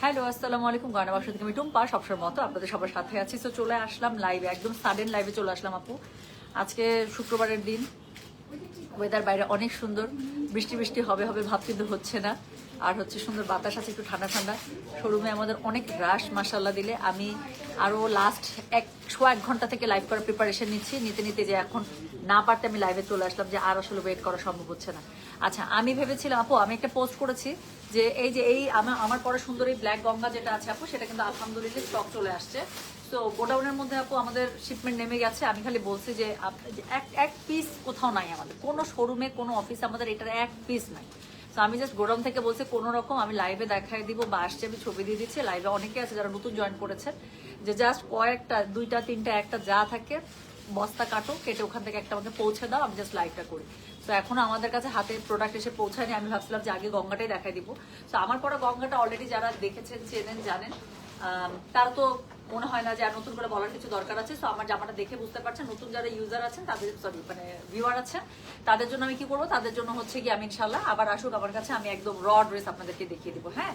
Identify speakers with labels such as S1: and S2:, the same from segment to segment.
S1: Hello, আসসালামু আলাইকুম। গয়না বাক্স থেকে আমি টুম্পা, সবসময় মতো আপনাদের সবার সাথে আছি। তো চলে আসলাম লাইভে, একদম সাডেন লাইভে চলে আসলাম আপু। আজকে শুক্রবারের দিন, ওয়েদার বাইরে অনেক সুন্দর, বৃষ্টি বৃষ্টি হবে হবে ভাব কিন্তু হচ্ছে না। আর হচ্ছে সুন্দর বাতাস আছে, একটু ঠান্ডা ঠান্ডা। শোরুমে আমাদের অনেক রাশ মাশাল্লাহ দিলে। আমি আরও লাস্ট 1 ঘন্টা থেকে লাইভ করার প্রিপারেশন নিতে নিতে যে এখন না পারতে আমি লাইভে চলে আসলাম, যে আর আসলে ওয়েট করা সম্ভব হচ্ছে না। আচ্ছা, আমি ভেবেছিলাম আপু, আমি একটা পোস্ট করেছি যে এই আমার পরে সুন্দর এই ব্ল্যাক গঙ্গা যেটা আছে আপু, সেটা কিন্তু আলহামদুলিল্লাহ স্টক চলে আসছে। তো গোডাউনের মধ্যে আপু আমাদের শিপমেন্ট নেমে গেছে। আমি খালি বলছি যে এক পিস কোথাও নাই, আমাদের কোনো শোরুমে কোনো অফিসে আমাদের এটার এক পিস নাই। তো আমি জাস্ট গোডাউন থেকে বলছি কোনো রকম আমি লাইভে দেখাই দিব বা আসছে, আমি ছবি দিয়ে দিচ্ছি। লাইভে অনেকে আছে যারা নতুন জয়েন করেছে, যে জাস্ট কয়েকটা 2টা 3টা একটা যা থাকে বস্তা কাটো, কেটে ওখান থেকে একটা আমাকে পৌঁছে দাও, আমি জাস্ট লাইভটা করি। তো এখন আমাদের কাছে হাতে প্রোডাক্ট এসে পৌঁছায়নি। আমি ভাবছিলাম যে আগে গঙ্গাটাই দেখাই দিব। তো আমার পরে গঙ্গাটা অলরেডি যারা দেখেছেন, চেনেন, জানেন, তারা তো মনে হয় না যে আর নতুন করে বলার কিছু দরকার আছে। তো আমার জামাটা দেখে বুঝতে পারছেন, নতুন যারা ইউজার আছেন তাদের, মানে ভিউয়ার আছেন, তাদের জন্য আমি কি করবো, তাদের জন্য হচ্ছে কি আমি ইনশাল্লাহ আবার আসুক আমার কাছে, আমি একদম র ড্রেস আপনাদেরকে দেখিয়ে দিব। হ্যাঁ,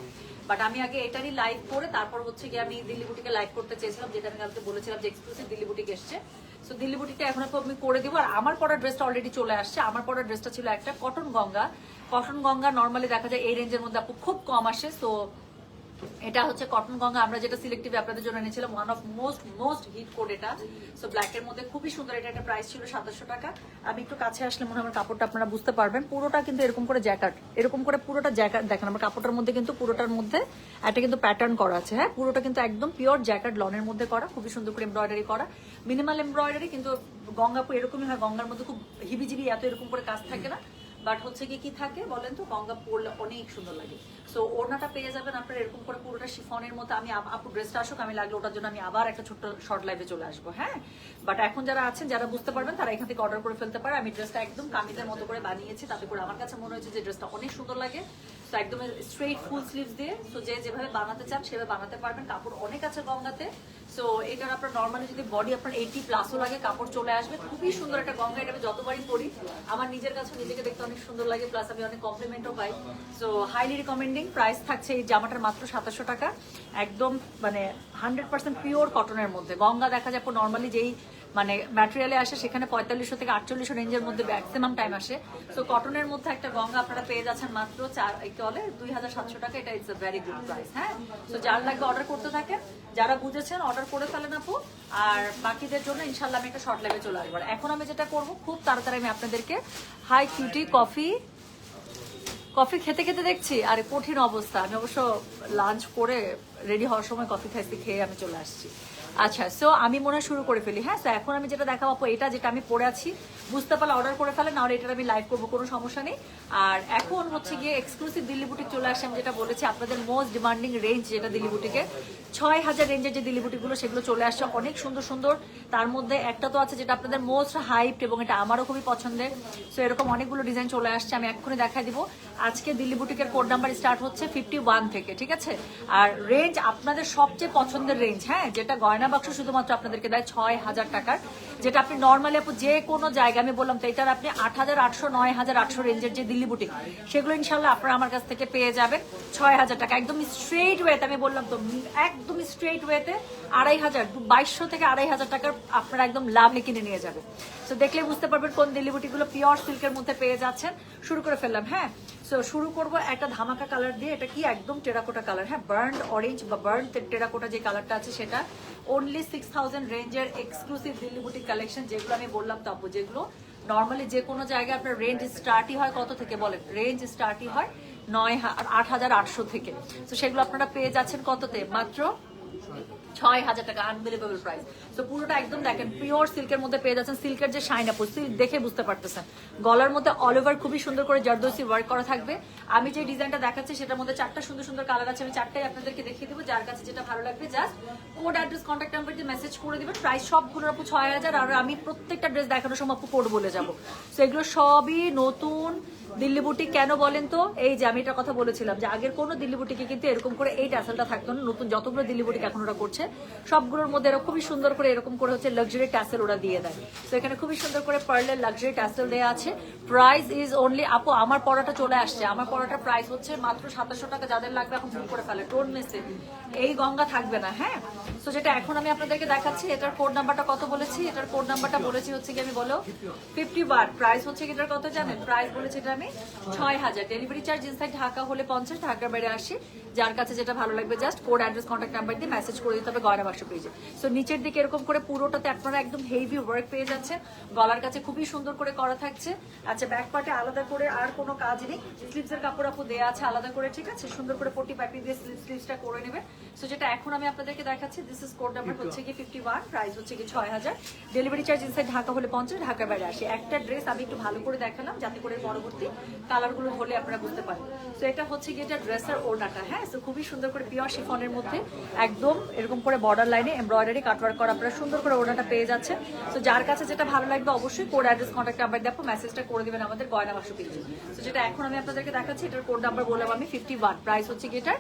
S1: বাট আমি আগে এটারই লাইভ করে তারপর হচ্ছে কি আমি দিল্লি বুটিকে লাইভ করতে চেয়েছিলাম, যেটা আমি কালকে বলেছিলাম যে এক্সক্লুসিভ দিল্লি বুটিক এসছে। সো দিল্লি বুটিকটা এখন আমি করে দিব। আর আমার পরা ড্রেসটা অলরেডি চলে আসছে। আমার পরা ড্রেসটা ছিল একটা cotton Ganga. Cotton Ganga normally দেখা যায় এই রেঞ্জের মধ্যে আপু খুব কম আসে। সো এটা হচ্ছে কটন গঙ্গা, আমরা যেটা সিলেক্টিভে আপনাদের জন্য এনেছিলাম, one of most hit code এটা। সো ব্ল্যাকের মধ্যে খুবই সুন্দর। এটা একটা প্রাইস ছিল 2700 টাকা। আমি একটু কাছে আসলে মনে হয় আমার কাপড়টা আপনারা বুঝতে পারবেন। পুরোটা কিন্তু এরকম করে জ্যাকেট, এরকম করে পুরোটা জ্যাকেট দেখেন আমার কাপড়টার মধ্যে, কিন্তু পুরোটার মধ্যে একটা কিন্তু প্যাটার্ন করা আছে। হ্যাঁ, পুরোটা কিন্তু একদম পিওর জ্যাকেট লনের মধ্যে করা, খুবই সুন্দর করে এমব্রয়ডারি করা, মিনিমাল এমব্রয়ডারি। কিন্তু গঙ্গাপুর এরকমই হয়, গঙ্গার মধ্যে খুব হিবিজিবি এত এরকম করে কাজ থাকে না। বাট হচ্ছে কি থাকে বলেন তো, গঙ্গা পরলে অনেক সুন্দর লাগে। সো ওড়নাটা পেয়ে যাবেন আপনার এরকম করে পুরোটা শিফনের মতো। আমি আপু ড্রেসটা আসুক, আমি লাগলে ওটার জন্য আমি আবার একটা ছোট্ট শর্ট লাইভে চলে আসবো। হ্যাঁ, বাট এখন যারা আছেন, যারা বুঝতে পারবেন, তারা এখান থেকে অর্ডার করে ফেলতে পারে। আমি ড্রেসটা একদম কামিজের মতো করে বানিয়েছি, তাতে করে আমার কাছে মনে হয়েছে যে ড্রেসটা অনেক সুন্দর লাগে। তো একদম স্ট্রেট ফুল স্লিভস দিয়ে, তো যে যেভাবে বানাতে চান সেভাবে বানাতে পারবেন। কাপড় অনেক আছে গঙ্গাতে। সো এটার আপনার নর্মালি যদি বডি আপনার 80+ লাগে, কাপড় চলে আসবে। খুবই সুন্দর একটা গঙ্গা। এটা আমি যতবারই পরি আমার নিজের কাছে নিজেকে দেখতে অনেক সুন্দর লাগে, প্লাস আমি অনেক কমপ্লিমেন্টও পাই। So highly recommending. প্রাইস থাকছে এই জামাটার মাত্র 2700 টাকা। একদম মানে 100% পিওর কটনের মধ্যে। গঙ্গা দেখা যায় নর্মালি যেই মানে ম্যাটেরিয়ালে আসে সেখানে 4500 থেকে 4800 রেঞ্জের মধ্যে ম্যাক্সিমাম টাইম আসে। সো কটনের মধ্যে একটা গঙ্গা আপনারা পেয়ে যাচ্ছেন মাত্র 2700 টাকা। এটা it's a very good price. হ্যাঁ, তো যার লাগবে অর্ডার করতে থাকেন, যারা বুঝেছেন অর্ডার করে ফেলেন আপু। আর বাকিদের জন্য ইনশাল্লাহ আমি একটা শর্ট লাইভে চলে আসবো। এখন আমি যেটা করবো, খুব তাড়াতাড়ি আমি আপনাদেরকে হাই কিউটি কফি খেতে খেতে দেখছি আরে কঠিন অবস্থা। আমি অবশ্য লাঞ্চ করে রেডি হওয়ার সময় কফি খাইছি, খেয়ে আমি চলে আসছি। আচ্ছা, সো আমি মনে হয় শুরু করে ফেলি। হ্যাঁ, তো এখন আমি যেটা দেখাবো আপু, এটা যেটা আমি পরে আছি, বুঝতে পারলে অর্ডার করে ফেলেন, নাহলে এটা আমি লাইভ করবো, কোনো সমস্যা নেই। আর এখন হচ্ছে গিয়ে এক্সক্লুসিভ দিল্লি বুটিক চলে আসছে। আমি যেটা বলেছি আপনাদের মোস্ট ডিমান্ডিং রেঞ্জ যেটা দিল্লি বুটিকে, 6000 রেঞ্জের যে দিল্লি বুটিকগুলো সেগুলো চলে আসছে, অনেক সুন্দর সুন্দর। তার মধ্যে একটা তো আছে যেটা আপনাদের মোস্ট হাইপড, এবং এটা আমারও খুবই পছন্দের। সো এরকম অনেকগুলো ডিজাইন চলে আসছে, আমি এক্ষুনি দেখাই দিব। আজকে দিল্লি বুটিকের কোড নাম্বার স্টার্ট হচ্ছে 51 থেকে, ঠিক আছে? আর রেঞ্জ আপনাদের সবচেয়ে পছন্দের রেঞ্জ, হ্যাঁ, যেটা গয়না বাক্স শুধুমাত্র আপনাদেরকে দেয় 6000 টাকার, যেটা আপনি নর্মালি আপু যে কোনো জায়গায়, আমি বললাম তো এটার আপনি 8800 9800 রেঞ্জের যে দিল্লি বুটিক, সেগুলো ইনশাল্লাহ আপনারা আমার কাছ থেকে পেয়ে যাবেন 6000 টাকা। একদম স্ট্রেট ওয়েতে, আমি বললাম তো একদম স্ট্রেট ওয়েতে 2200 থেকে 2500 টাকার আপনারা একদম লাভলি কিনে নিয়ে যাবেন। তো দেখলে বুঝতে পারবেন কোন দিল্লি বুটিকগুলো পিওর সিল্কের মধ্যে পেয়ে যাচ্ছেন। শুরু করে ফেললাম। হ্যাঁ, সো শুরু করবো একটা ধামাকা কালার দিয়ে। এটা কি একদম টেরাকোটা কালার। হ্যাঁ, বার্ন অরেঞ্জ বা বার্ন টেরাকোটা যে কালারটা আছে সেটা। অনলি 6000 রেঞ্জের এক্সক্লুসিভ দিল্লি বুটিক কালেকশন, যেগুলো আমি বললাম তো আপু, যেগুলো নর্মালি যে কোনো জায়গায় আপনার রেঞ্জ স্টার্টই হয় কত থেকে বলেন? রেঞ্জ স্টার্টই হয় 8800 থেকে। তো সেগুলো আপনারা পেয়ে যাচ্ছেন কততে? মাত্র 6000 টাকা। Unbelievable price. তো পুরোটা একদম দেখেন পিওর সিল্কের মধ্যে পেয়ে যাচ্ছেন। সিল্কের যে শাইন আপু, সিল্ক দেখে বুঝতে পারতেছেন। গলার মধ্যে অল ওভার খুবই সুন্দর করে জারদোসি ওয়ার্ক করা থাকবে। আমি যে ডিজাইনটা দেখাচ্ছি সেটার মধ্যে 4টা সুন্দর সুন্দর কালার আছে, আমি 4টাই আপনাদেরকে দেখিয়ে দেবো। যার কাছে যেটা ভালো লাগবে just code address contact number দিয়ে মেসেজ করে দিবেন। প্রাইস সবগুলোর আপু 6000। আর আমি প্রত্যেকটা ড্রেস দেখানোর সময় আপু কোড বলে যাবো। তো এগুলো সবই নতুন দিল্লি বুটিক কেন বলেন তো? এই যে আমি এটা কথা বলেছিলাম যে আগের কোনো দিল্লি বুটিকে কিন্তু এরকম করে এই ট্যাসেলটা থাকতো না। নতুন যতগুলো দিল্লি বুটিক এখন ওরা করছে সবগুলোর মধ্যে এরা খুবই সুন্দর করে এরকম করে হচ্ছে লাক্সারি ট্যাসেল ওরা দিয়ে দেয়। তো এখানে খুবই সুন্দর করে পার্লের লাক্সারি ট্যাসেল দেওয়া আছে। প্রাইস ইজ অনলি, আপু আমার পড়াটা চলে আসছে, আমার পড়াটা প্রাইস হচ্ছে মাত্র 2700 টাকা। যাদের লাগবে এখন বুক করে ফেলে, টোন মেসে এই গঙ্গা থাকবে না। হ্যাঁ, তো যেটা এখন আমি আপনাদেরকে দেখাচ্ছি, এটার কোড নাম্বারটা কত বলেছি? এটার কোড নাম্বারটা বলেছি হচ্ছে কি, আমি বলো 51। প্রাইস হচ্ছে কি এটার কত জানেন? প্রাইস বলেছি এটা আমি 6000। ডেলিভারি চার্জ ইনসাইড ঢাকা হলে 50, ঢাকার বাইরে 80। যার কাছে যেটা ভালো লাগবে just code, address, contact number দিয়ে মেসেজ করে দিতে হবে গয়না বাক্স পেজে। সো নিচের দিকে এরকম করে পুরোটাতে আপনারা একদম হেভি ওয়ার্ক পেয়ে যাচ্ছে। গলার কাছে খুবই সুন্দর করে করা থাকছে। আচ্ছা, ব্যাক পার্টে আলাদা করে আর কোনো কাজ নেই, স্লিভসের কাপড় আপু দেওয়া আছে আলাদা করে, ঠিক আছে? সুন্দর করে পটি পাইপি দিয়ে স্লিভসটা করে নেবে। সো যেটা এখন আমি আপনাদেরকে দেখাচ্ছি, দিস ইজ কোড নাম্বার হচ্ছে কি 51, প্রাইস হচ্ছে কি 6000। ডেলিভারি চার্জ ইনসাইড ঢাকা হলে 50, ঢাকার বাইরে 80। একটা ড্রেস আমি একটু ভালো করে দেখালাম যাতে করে পরবর্তী কালারগুলো হলে আপনারা বুঝতে পারেন। তো এটা হচ্ছে কি এটা ড্রেসের ওড়নাটা। হ্যাঁ, তো খুবই সুন্দর করে পিওর শিফনের মধ্যে একদম এরকম করে বর্ডার লাইনে এমব্রয়ডারি কাটওয়ার্ক করা আপনারা সুন্দর করে ওড়নাটা পেয়ে যাচ্ছেন। তো যার কাছে যেটা ভালো লাগবে অবশ্যই কোড, অ্যাড্রেস, কন্ট্যাক্ট নাম্বার দিয়ে মেসেজটা করে দিবেন আমাদের গয়না বাক্স পেজে। তো যেটা এখন আমি আপনাদেরকে দেখাচ্ছি, এটার কোড নাম্বার বললাম আমি 51। প্রাইস হচ্ছে কি এটার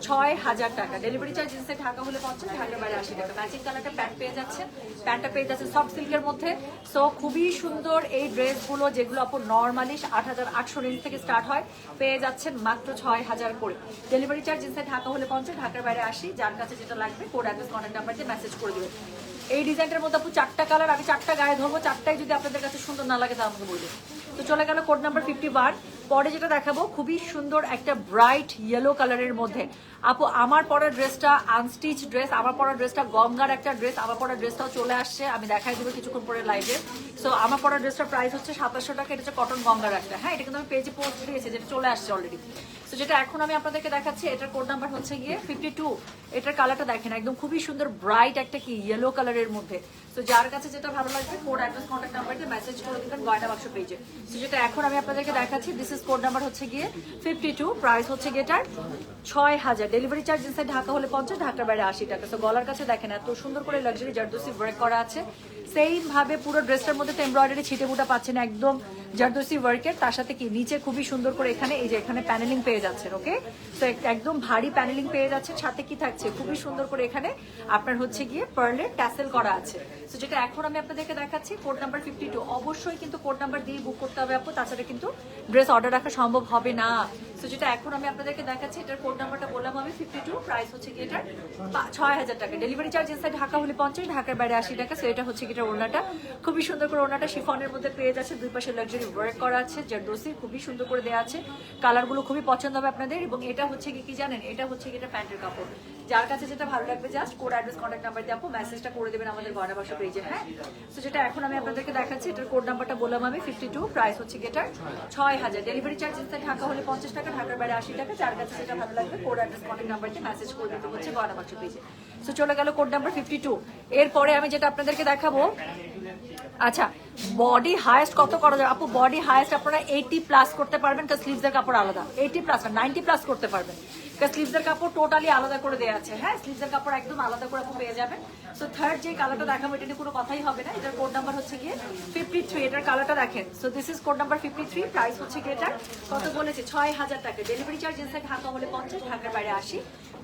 S1: 6000 টাকা। ডেলিভারি চার্জ ইনসাইড ঢাকা হলে 50, ঢাকার বাইরে 80 টাকা। ম্যাচিং কালারটা প্যান্ট পেয়ে যাচ্ছে, প্যান্টটা পেয়ে যাচ্ছে সফট সিল্কের মধ্যে। সো খুবই সুন্দর এই ড্রেসগুলো, যেগুলো আপু নর্মালি 8800 রেঞ্জ থেকে স্টার্ট হয়, পেয়ে যাচ্ছেন মাত্র 6000 করে। ডেলিভারি চার্জ ইনসাইড ঢাকা হলে 50, ঢাকার বাইরে 80। যার কাছে যেটা লাগবে কোড, অ্যাড্রেস, কন্ট্যাক্ট নাম্বার দিয়ে মেসেজ করে দিবেন। এই ডিজাইনটার মধ্যে আপু 4টা কালার, আমি 4টা গায়ে ধরবো, 4টাই যদি আপনাদের কাছে সুন্দর না লাগে তা আমাকে বলবেন। তো চলে গেল কোড নাম্বার 51। পরে যেটা দেখাবো খুবই সুন্দর একটা ব্রাইট ইয়েলো কালারের মধ্যে। আপু আমার পরা ড্রেসটা আনস্টিচ ড্রেস, আমার পরা ড্রেসটা গঙ্গার একটা ড্রেস, আমার পরা ড্রেসটাও চলে আসছে, আমি দেখাই দেবো কিছুক্ষণ পরে লাইভে। সো আমার পরা ড্রেসটার প্রাইস হচ্ছে 2700 টাকা। এটা হচ্ছে কটন গঙ্গার একটা। হ্যাঁ, এটা কিন্তু আমি পেজে পোস্ট দিয়েছি, যেটা চলে আসছে অলরেডি। তো যেটা এখন আমি আপনাদেরকে দেখাচ্ছি, এটার কোড নাম্বার হচ্ছে গিয়ে 52। এটার কালারটা দেখেন একদম খুবই সুন্দর ব্রাইট একটা কি ইয়েলো কালারের মধ্যে। তো যার কাছে যেটা ভালো লাগবে কোড, অ্যাড্রেস, কন্ট্যাক্ট নাম্বার দিয়ে মেসেজ করে দিবেন গয়না বাক্স পেজে। তো যেটা এখন আমি আপনাদেরকে দেখাচ্ছি, দিস ইজ কোড নাম্বার হচ্ছে গিয়ে 52। প্রাইস হচ্ছে গিয়ে এটার 6000। ডেলিভারি চার্জ ইনসাইড ঢাকা হলে 50, ঢাকার বাইরে 80 টাকা। তো গলার কাছে দেখেন এত সুন্দর করে লাক্সারি জারদোসি ওয়ার্ক করা আছে। সেম ভাবে পুরো ড্রেসটার মধ্যে তো এমব্রয়ডারি ছিটে বুটা পাচ্ছেন একদম জারদোসি ওয়ার্কের। তার সাথে কি নিচে খুবই সুন্দর করে এখানে এই যে এখানে প্যানেলিং পেয়ে যাচ্ছেন। ওকে, তো একদম ভারী প্যানেলিং পেয়ে যাচ্ছেন। সাথে কি থাকছে খুবই সুন্দর করে এখানে আপনার হচ্ছে গিয়ে পার্লের ট্যাসেল করা আছে। তো যেটা এখন আমি আপনাদেরকে দেখাচ্ছি কোড নাম্বার 52। অবশ্যই কিন্তু কোড নাম্বার দিয়ে বুক করতে হবে আপু, তাছাড়া কিন্তু ড্রেস অর্ডার রাখা সম্ভব হবে না। তো যেটা এখন আমি আপনাদেরকে দেখাচ্ছি, এটার কোড নাম্বারটা বললাম আমি 52। প্রাইস হচ্ছে কি এটার 6000 টাকা। ডেলিভারি চার্জ ইনসাইড ঢাকা হলে 50, ঢাকার বাইরে 80 টাকা। সো এটা হচ্ছে কি এটার ওড়নাটা খুবই সুন্দর করে, ওড়নাটা শিফনের মধ্যে পেয়ে যাচ্ছে, দুই পাশে লাক্সারি ওয়ার্ক করা আছে, জারদোসি খুবই সুন্দর করে দেওয়া আছে। কালারগুলো খুবই পছন্দ হবে আপনাদের। এবং এটা হচ্ছে কি জানেন, এটা হচ্ছে কি এটা প্যান্টের কাপড়। যার কাছে যেটা ভালো লাগবে just code, address, contact number দিয়ে আপু মেসেজটা করে দেবেন আমাদের গয়না বাক্স পেজে। হ্যাঁ, তো যেটা এখন আমি আপনাদেরকে দেখাচ্ছি, এটার কোড নাম্বারটা বললাম আমি 52। প্রাইস হচ্ছে কি এটার 6000। ডেলিভারি চার্জ ইনসাইড ঢাকা হলে 50 টাকা, ঢাকার বাইরে 80 টাকা। যার কাছে যেটা ভালো লাগবে কোড, অ্যাড্রেস, কন্ট্যাক্ট নাম্বার দিয়ে মেসেজ করে দিতে হচ্ছে গয়না বাক্স পেজে। তো চলে গেল কোড নাম্বার 52। এরপরে আমি যেটা আপনাদেরকে দেখাবো, আচ্ছা বডি হাইয়েস্ট কত করা যাবে আপু? বডি হাইয়েস্ট আপনারা 80+ করতে পারবেন, কারণ স্লিভসের কাপড় আলাদা। 80+ না 90+ করতে পারবেন, কারণ স্লিভসের কাপড় টোটালি আলাদা করে দেওয়া আছে। হ্যাঁ, স্লিভসের কাপড় একদম আলাদা করে আপনি পেয়ে যাবেন। সো থার্ড যে কালারটা দেখাবো এটা নিয়ে কোনো কথাই হবে না। এটার কোড নাম্বার হচ্ছে গিয়ে 53। এটার কালারটা দেখেন। So this is code number 53। Price হচ্ছে কি এটার কত বলেছে 6000 টাকা। ডেলিভারি চার্জ ইনসাইড ঢাকা হলে 50, ঢাকার বাইরে 80।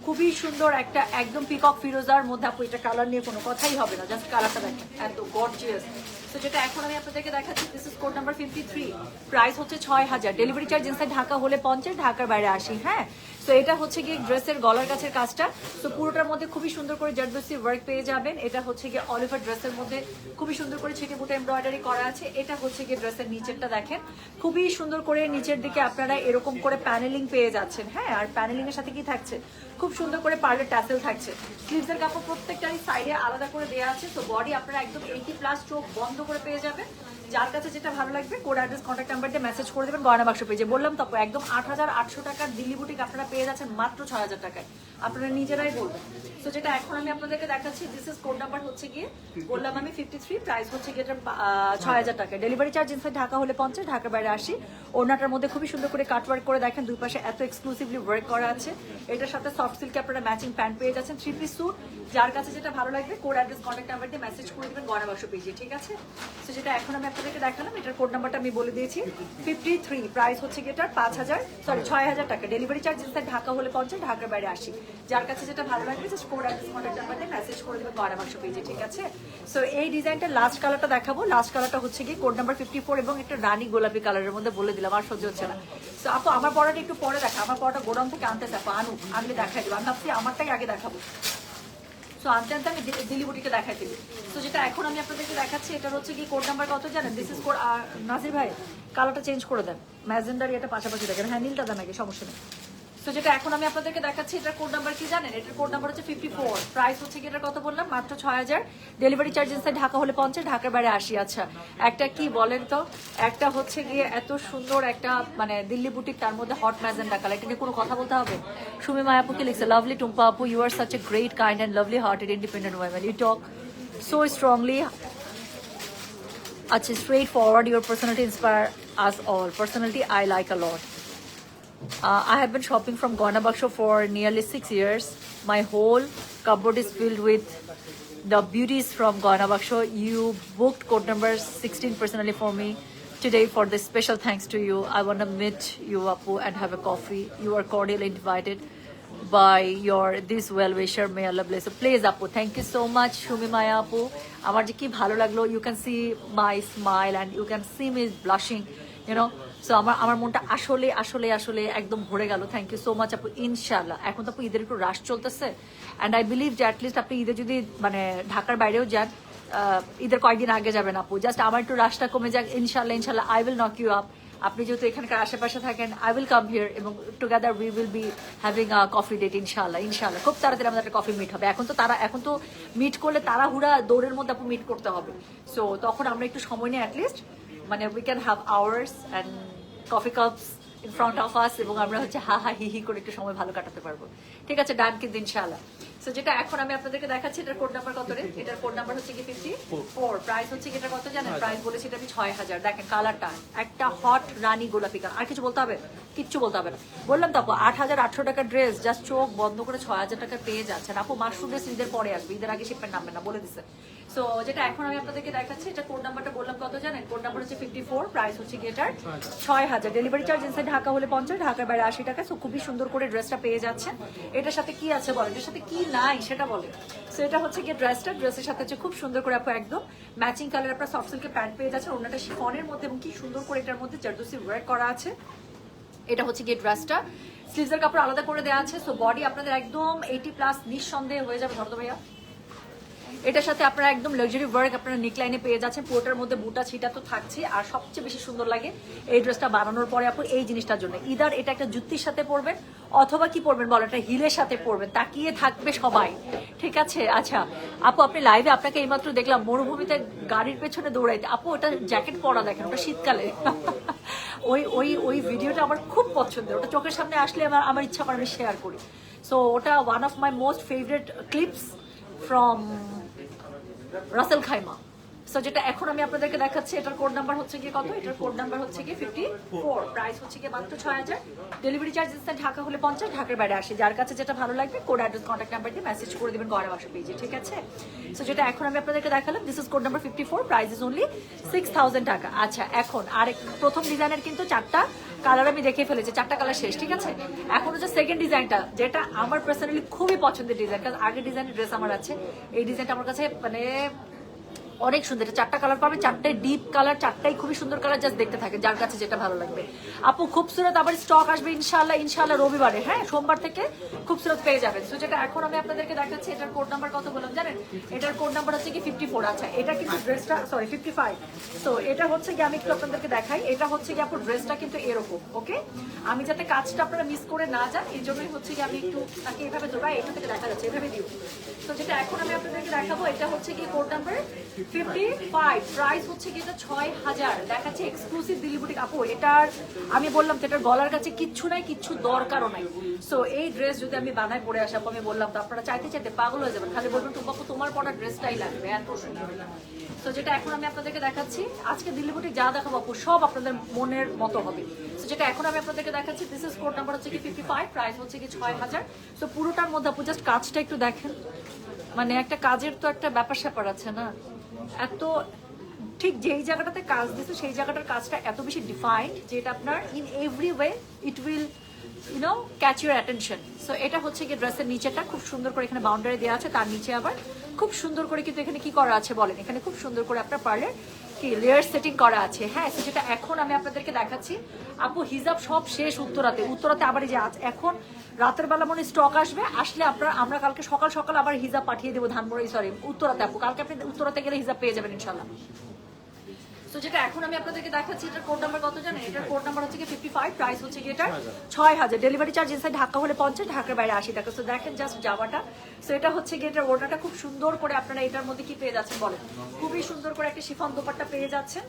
S1: খুবই সুন্দর একটা একদম পিকক ফিরোজার মধ্যে আপু, এটা কালার নিয়ে কোনো কথাই হবে না, জাস্ট কালারটা দেখেন এত গর্জিয়াস। তো যেটা এখন আমি আপনাদেরকে দেখাচ্ছি, this is code number 53। Price হচ্ছে 6000। ডেলিভারি চার্জ ইনসাইড ঢাকা হলে 50, ঢাকার বাইরে 80। হ্যাঁ, তো এটা হচ্ছে গিয়ে ড্রেসের গলার কাছের কাজটা। তো পুরোটার মধ্যে খুবই সুন্দর করে জারদোসি ওয়ার্ক পেয়ে যাবেন। এটা হচ্ছে গিয়ে অল ওভার ড্রেসের মধ্যে খুবই সুন্দর করে ছিটে বুটে এমব্রয়ডারি করা আছে। এটা হচ্ছে গিয়ে ড্রেসের নিচেরটা দেখেন, খুবই সুন্দর করে নিচের দিকে আপনারা এরকম করে প্যানেলিং পেয়ে যাচ্ছেন। হ্যাঁ, আর প্যানেলিং এর সাথে কি থাকছে খুব সুন্দর করে পার্লের ট্যাসেল থাকছে। স্লিভসের কাপড় প্রত্যেকটারই সাইডে আলাদা করে দেওয়া আছে। তো বডি আপনারা একদম 80+, চোখ বন্ধ করে পেয়ে যাবেন। যার কাছে যেটা ভালো লাগবে কোড, অ্যাড্রেস, কন্ট্যাক্ট নাম্বার দিয়ে মেসেজ করে দেবেন গয়না বাক্স পেজে। বললাম তো একদম 8800 টাকার দিল্লি বুটিক আপনারা পেয়ে যাচ্ছেন মাত্র 6000 টাকায়, আপনারা নিজেরাই বলবেন। তো যেটা এখন আমি আপনাদেরকে দেখাচ্ছি, দিস ইজ কোড নাম্বার হচ্ছে গিয়ে বললাম আমি 53। প্রাইস হচ্ছে গিয়ে 6000 টাকা। ডেলিভারি চার্জ ইনসাইড ঢাকা হলে 50, ঢাকার বাইরে 80। ওড়নাটার মধ্যে খুবই সুন্দর করে কাটওয়ার্ক করে দেখেন, দুই পাশে এত এক্সক্লুসিভলি ওয়ার্ক করা আছে। এটার সাথে সফট সিল্কে আপনারা ম্যাচিং প্যান্ট পেয়ে যাচ্ছেন, 3 পিস স্যুট। যার কাছে যেটা ভালো লাগবে কোড, অ্যাড্রেস, কন্ট্যাক্ট নাম্বার দিয়ে মেসেজ করে দেবেন গয়না বাক্স পেজে, ঠিক আছে? তো যেটা এখন আমি আপনাদেরকে দেখালাম, এটার কোড নাম্বারটা আমি বলে দিয়েছি 53, প্রাইস হচ্ছে কি এটার 6,000 টাকা। ডেলিভারি চার্জ ইনসাইড ঢাকা হলে 50, ঢাকার বাইরে 80। যার কাছে যেটা ভালো লাগবে just code address contact number দিয়ে মেসেজ করে দেবেন গয়না বাক্স পেজে, ঠিক আছে? সো এই ডিজাইনটার লাস্ট কালারটা দেখাবো। লাস্ট কালারটা হচ্ছে কি কোড নাম্বার 54 এবং একটা রানী গোলাপি কালারের মধ্যে বলে দিলাম, আর সহ্য হচ্ছে না। সো আপু আমার পড়াটা একটু পরে দেখা, আমার পড়াটা গোডাউন থেকে আনতেছে আপু, আনলে দেখাই দেবো। আমি ভাবছি আমারটাই আগে দেখাবো। সো আনতে আনতে আমি দিল্লি বুটিকে দেখাই দিবি। তো যেটা এখন আমি আপনাদেরকে দেখাচ্ছি এটার হচ্ছে কি কোড নাম্বার কত জানেন? দিস ইজ কোড, নাজির ভাই কালারটা চেঞ্জ করে দেন, ম্যাজেন্ডার এটা পাশাপাশি দেখেন, হ্যাঁ নীলটা দেন আগে, সমস্যা নেই। তো যেটা এখন আমি আপনাদেরকে দেখাচ্ছি এটার কোড নাম্বার কি জানেন? এটার কোড নাম্বার হচ্ছে 54, প্রাইস হচ্ছে কি এটার কত বললাম? মাত্র 6,000। ডেলিভারি চার্জ ইনসাইড ঢাকা হলে 50, ঢাকার বাইরে 80। আচ্ছা একটা কি বলেন তো, একটা হচ্ছে গিয়ে এত সুন্দর একটা মানে দিল্লি বুটিক, তার মধ্যে হট ম্যাজেন্ডা কালার, এটা নিয়ে কোনো কথা বলতে হবে? সুমি মায়া আপুকে লিখছে, লাভলি টুম্পা আপু, you are such a great kind and lovely hearted independent women, you talk so strongly. Achha, straightforward. Your personality inspire us all. Personality I like a lot. I have been shopping from Goina Baksho for nearly 6 years. My whole cupboard is filled with the beauties from Goina Baksho. You booked code number 16 personally for me today. For this special thanks to you. I want to meet you, Apu, and have a coffee. You are cordially invited by your this well wisher. May Allah bless you. Please Apu, thank you so much. Shumi Maya Apu, আমার যে কি ভালো লাগলো, you can see my smile and you can see me blushing, you know. So আমার মনটা আসলে আসলে আসলে একদম ভরে গেল। থ্যাংক ইউ সো মাচ আপু। ইনশাল্লাহ এখন তো আপু ঈদের একটু রাশ চলতেছে, অ্যান্ড আই বিলিভ যে অ্যাটলিস্ট আপনি ঈদে যদি মানে ঢাকার বাইরেও যান, ঈদের কয়েকদিন আগে যাবেন আপু, জাস্ট আমার একটু রাশটা কমে যাক। ইনশাল্লাহ ইনশাল্লাহ I will knock you up. আপনি যেহেতু এখানকার আশেপাশে থাকেন, আই উইল কাম হিয়ার এবং together we will be having a coffee date. ইনশাল্লাহ ইনশাল্লাহ খুব তাড়াতাড়ি আমাদের একটা কফি মিট হবে। এখন তো মিট করলে তাড়াহুড়া দৌড়ের মধ্যে আপু মিট করতে হবে। সো তখন আমরা একটু সময় নিয়ে অ্যাটলিস্ট মানে we can have hours and coffee cups in front of us, এবং আমরা হচ্ছে হা হা হি হি করে একটু সময় ভালো কাটাতে পারবো। ঠিক আছে, ডান কিন্তু ইনশাআল্লাহ। সো যেটা এখন আমি আপনাদেরকে দেখাচ্ছি এটার কোড নাম্বার কত রে? এটার কোড নাম্বার হচ্ছে কি 54, প্রাইস হচ্ছে কি এটা কত জানেন? প্রাইস বলেছি এটা আমি 6,000। দেখেন কালারটা একটা হট রানী গোলাপি কালার। আর কিছু বলতে হবে? কিচ্ছু বলতে হবে না। বললাম তো আপু 8,800 টাকার ড্রেস জাস্ট চোখ বন্ধ করে 6,000 টাকা পেয়ে যাচ্ছেন আপু। মাশরুম ড্রেস ঈদের পরে আসবে, ঈদের আগে শিপমেন্ট নামবে না, বলে দিচ্ছে। সো যেটা এখন আমি আপনাদেরকে দেখাচ্ছি এটা কোড নাম্বারটা বললাম কত জানেন? কোড নাম্বার হচ্ছে 54, প্রাইস হচ্ছে কি এটার 6,000। ডেলিভারি চার্জ ইনসাইড ঢাকা হলে 50, ঢাকার বাইরে 80 টাকা। সো খুবই সুন্দর করে ড্রেসটা পেয়ে যাচ্ছেন। এটার সাথে কি আছে বলেন, এটার সাথে কি নাই সেটা বলে। সো এটা হচ্ছে কি ড্রেসের সাথে হচ্ছে খুব সুন্দর করে আপু একদম ম্যাচিং কালার আপনার সফট সিল্কের প্যান্ট পেয়ে যাচ্ছেন। ওনাটা শিফনের মধ্যে এবং কি সুন্দর করে এটার মধ্যে জারদোসি ওয়ার্ক করা আছে। এটা হচ্ছে গিয়ে ড্রেসটা স্লিভসের কাপড় আলাদা করে দেওয়া আছে। সো বডি আপনাদের একদম 80+ নিঃসন্দেহে হয়ে যাবে। ধরো ভাইয়া, এটার সাথে আপনারা একদম লাক্সারি ওয়ার্ক আপনারা নেকলাইনে পেয়ে যাচ্ছেন। পোর্টার মধ্যে বুটা ছিটা তো থাকছে, আর সবচেয়ে বেশি সুন্দর লাগে এই ড্রেসটা বানানোর পরে আপু এই জিনিসটার জন্য। ইদার এটা একটা জুতির সাথে পরবেন অথবা কি পরবেন বলেন, এটা হিলের সাথে পরবেন, তাকিয়ে থাকবে সবাই। ঠিক আছে, আচ্ছা আপু আপনি লাইভে আপনাকে এইমাত্র দেখলাম মরুভূমিতে গাড়ির পেছনে দৌড়াইতে। আপু ওটা জ্যাকেট পরা, দেখেন ওটা শীতকালে। ওই ভিডিওটা আমার খুব পছন্দের, ওটা চোখের সামনে আসলে আমার ইচ্ছা করে আমি শেয়ার করি। সো ওটা one of my most favourite clips from Ras al Khaimah. So যেটা এখন আমি আপনাদেরকে দেখাচ্ছি এটার কোড নাম্বার হচ্ছে কি কত? এটার কোড নাম্বার হচ্ছে কি 54, প্রাইস হচ্ছে কি মাত্র 6,000। ডেলিভারি চার্জ ইনসাইড ঢাকা হলে 50, ঢাকার বাইরে 80। যার কাছে যেটা ভালো লাগবে কোড অ্যাড্রেস কন্ট্যাক্ট নাম্বার দিয়ে মেসেজ করে দিবেন গয়না বাক্স পেজে, ঠিক আছে? সো যেটা এখন আমি আপনাদেরকে দেখালাম this is code number 54, price is only 6,000 টাকা। আচ্ছা এখন আরেক প্রথম ডিজাইনের কিন্তু 4টা কালার আমি দেখে ফেলেছি, 4টা কালার শেষ, ঠিক আছে? এখন হচ্ছে সেকেন্ড ডিজাইনটা, যেটা আমার পার্সোনালি খুবই পছন্দের ডিজাইন, কারণ আগের ডিজাইনের ড্রেস আমার আছে। এই ডিজাইনটা আমার কাছে মানে অনেক সুন্দর। এটা 4টা কালার পাবে, 4টাই ডিপ কালার, 4টাই খুবই সুন্দর কালার। জাস্ট দেখতে থাকে যার কাছে যেটা ভালো লাগবে। আপু খুবসুরত আবার স্টক আসবে ইনশাল্লাহ রবিবারে, হ্যাঁ সোমবার থেকে খুবসুরত পেয়ে যাবেন। সো যেটা এখন আমি আপনাদেরকে দেখাচ্ছি এটার কোড নাম্বার কত বললাম জানেন? এটার কোড নাম্বার হচ্ছে কি 54। আচ্ছা এটা কিন্তু ড্রেসটা 55। সো এটা হচ্ছে কি আমি একটু আপনাদেরকে দেখাই, এটা হচ্ছে কি আপু ড্রেসটা কিন্তু এরকম, ওকে? আমি যাতে কাজটা আপনারা মিস করে না যান এই জন্যই হচ্ছে কি আমি একটু তাকে এভাবে ধরবা, এটা থেকে দেখা যাচ্ছে এভাবে দিও। তো যেটা এখন আমি আপনাদেরকে দেখাবো এটা হচ্ছে কি কোড নাম্বার 55, প্রাইস হচ্ছে কি এটা 6,000। দেখাচ্ছে এক্সক্লুসিভ দিল্লি বুটিক। আপু এটার আমি বললাম তো এটার গলার কাছে কিচ্ছু নাই, কিচ্ছু দরকারও নাই। সো এই ড্রেস যদি আমি বানায় পরে আসা আমি বললাম তো আপনারা চাইতে চাইতে পাগল হয়ে যাবেন, খালি বলবেন টুম্পা আপু তোমার পরা ড্রেসটাই লাগবে, এত সুন্দর। তো যেটা এখন আমি আপনাদেরকে দেখাচ্ছি আজকে দিল্লি বুটিক যা দেখাবো আপু সব আপনাদের মনের মতো হবে। তো যেটা এখন আমি আপনাদেরকে দেখাচ্ছি দিস ইজ কোড নাম্বার হচ্ছে কি 55, প্রাইস হচ্ছে কি 6,000। সো পুরোটার মধ্যে আপু জাস্ট কাজটা একটু দেখেন, মানে একটা কাজের তো একটা ব্যাপার স্যাপার আছে না, এত ঠিক যেই জায়গাটাতে কাজ দিচ্ছে সেই জায়গাটার কাজটা এত বেশি ডিফাইন্ড যেটা আপনার in every way it will catch your attention. So এটা হচ্ছে কি ড্রেসের নিচেটা খুব সুন্দর করে এখানে বাউন্ডারি দেওয়া আছে, তার নিচে আবার খুব সুন্দর করে কিন্তু এখানে কি করা আছে বলেন, এখানে খুব সুন্দর করে আপনার পার্লের কি লেয়ার সেটিং করা আছে। হ্যাঁ, সেটা এখন আমি আপনাদেরকে দেখাচ্ছি। আপু হিজাব সব শেষ উত্তরাতে আবার এই যে এখন রাতের বেলা মনে স্টক আসলে আমরা কালকে সকাল সকাল আবার হিজাব পাঠিয়ে দেবো ধানমন্ডি উত্তরাতে। আপু কালকে আপনি উত্তরাতে গেলে হিজাব পেয়ে যাবেন ইনশাল্লাহ। তো যেটা এখন আমি আপনাদেরকে দেখাচ্ছি এটার কোড নাম্বার কত জানেন? এটার কোড নাম্বার হচ্ছে কি 55, প্রাইস হচ্ছে কি এটা 6000। ডেলিভারি চার্জ ইনসাইড ঢাকা হলে 50, ঢাকার বাইরে 80 টাকা। সো দেখেন জাস্ট জামাটা। সো এটা হচ্ছে কি এটার ওড়নাটা খুব সুন্দর করে আপনারা এটার মধ্যে কি পেয়ে যাচ্ছেন বলেন, খুবই সুন্দর করে একটা শিফন দোপাট্টা পেয়ে যাচ্ছেন।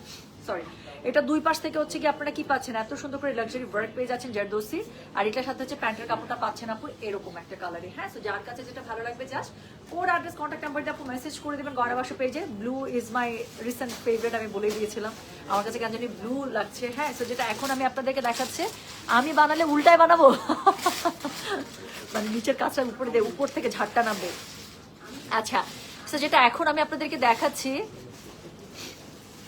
S1: সরি, এটা দুই পাশ থেকে হচ্ছে কি আপনারা কি পাচ্ছেন, এত সুন্দর করে লাক্সারি ওয়ার্ক পেয়ে যাচ্ছেন জারদোসি। আর এটার সাথে হচ্ছে প্যান্টের কাপড়টা পাচ্ছেন আপু এরকম একটা কালারে। হ্যাঁ, সো যার কাছে যেটা ভালো লাগবে just code address contact number দিয়ে আপু মেসেজ করে দেবেন গয়না বাক্স পেজে। Blue is my recent favourite, আমি বলে দিয়েছিলাম আমার কাছে কেন জানি ব্লু লাগছে। হ্যাঁ, সো যেটা এখন আমি আপনাদেরকে দেখাচ্ছি, আমি বানালে উল্টায় বানাবো মানে নিচের কাজটা উপরে দিয়ে উপর থেকে ঝাড়টা নামবে। আচ্ছা, সো যেটা এখন আমি আপনাদেরকে দেখাচ্ছি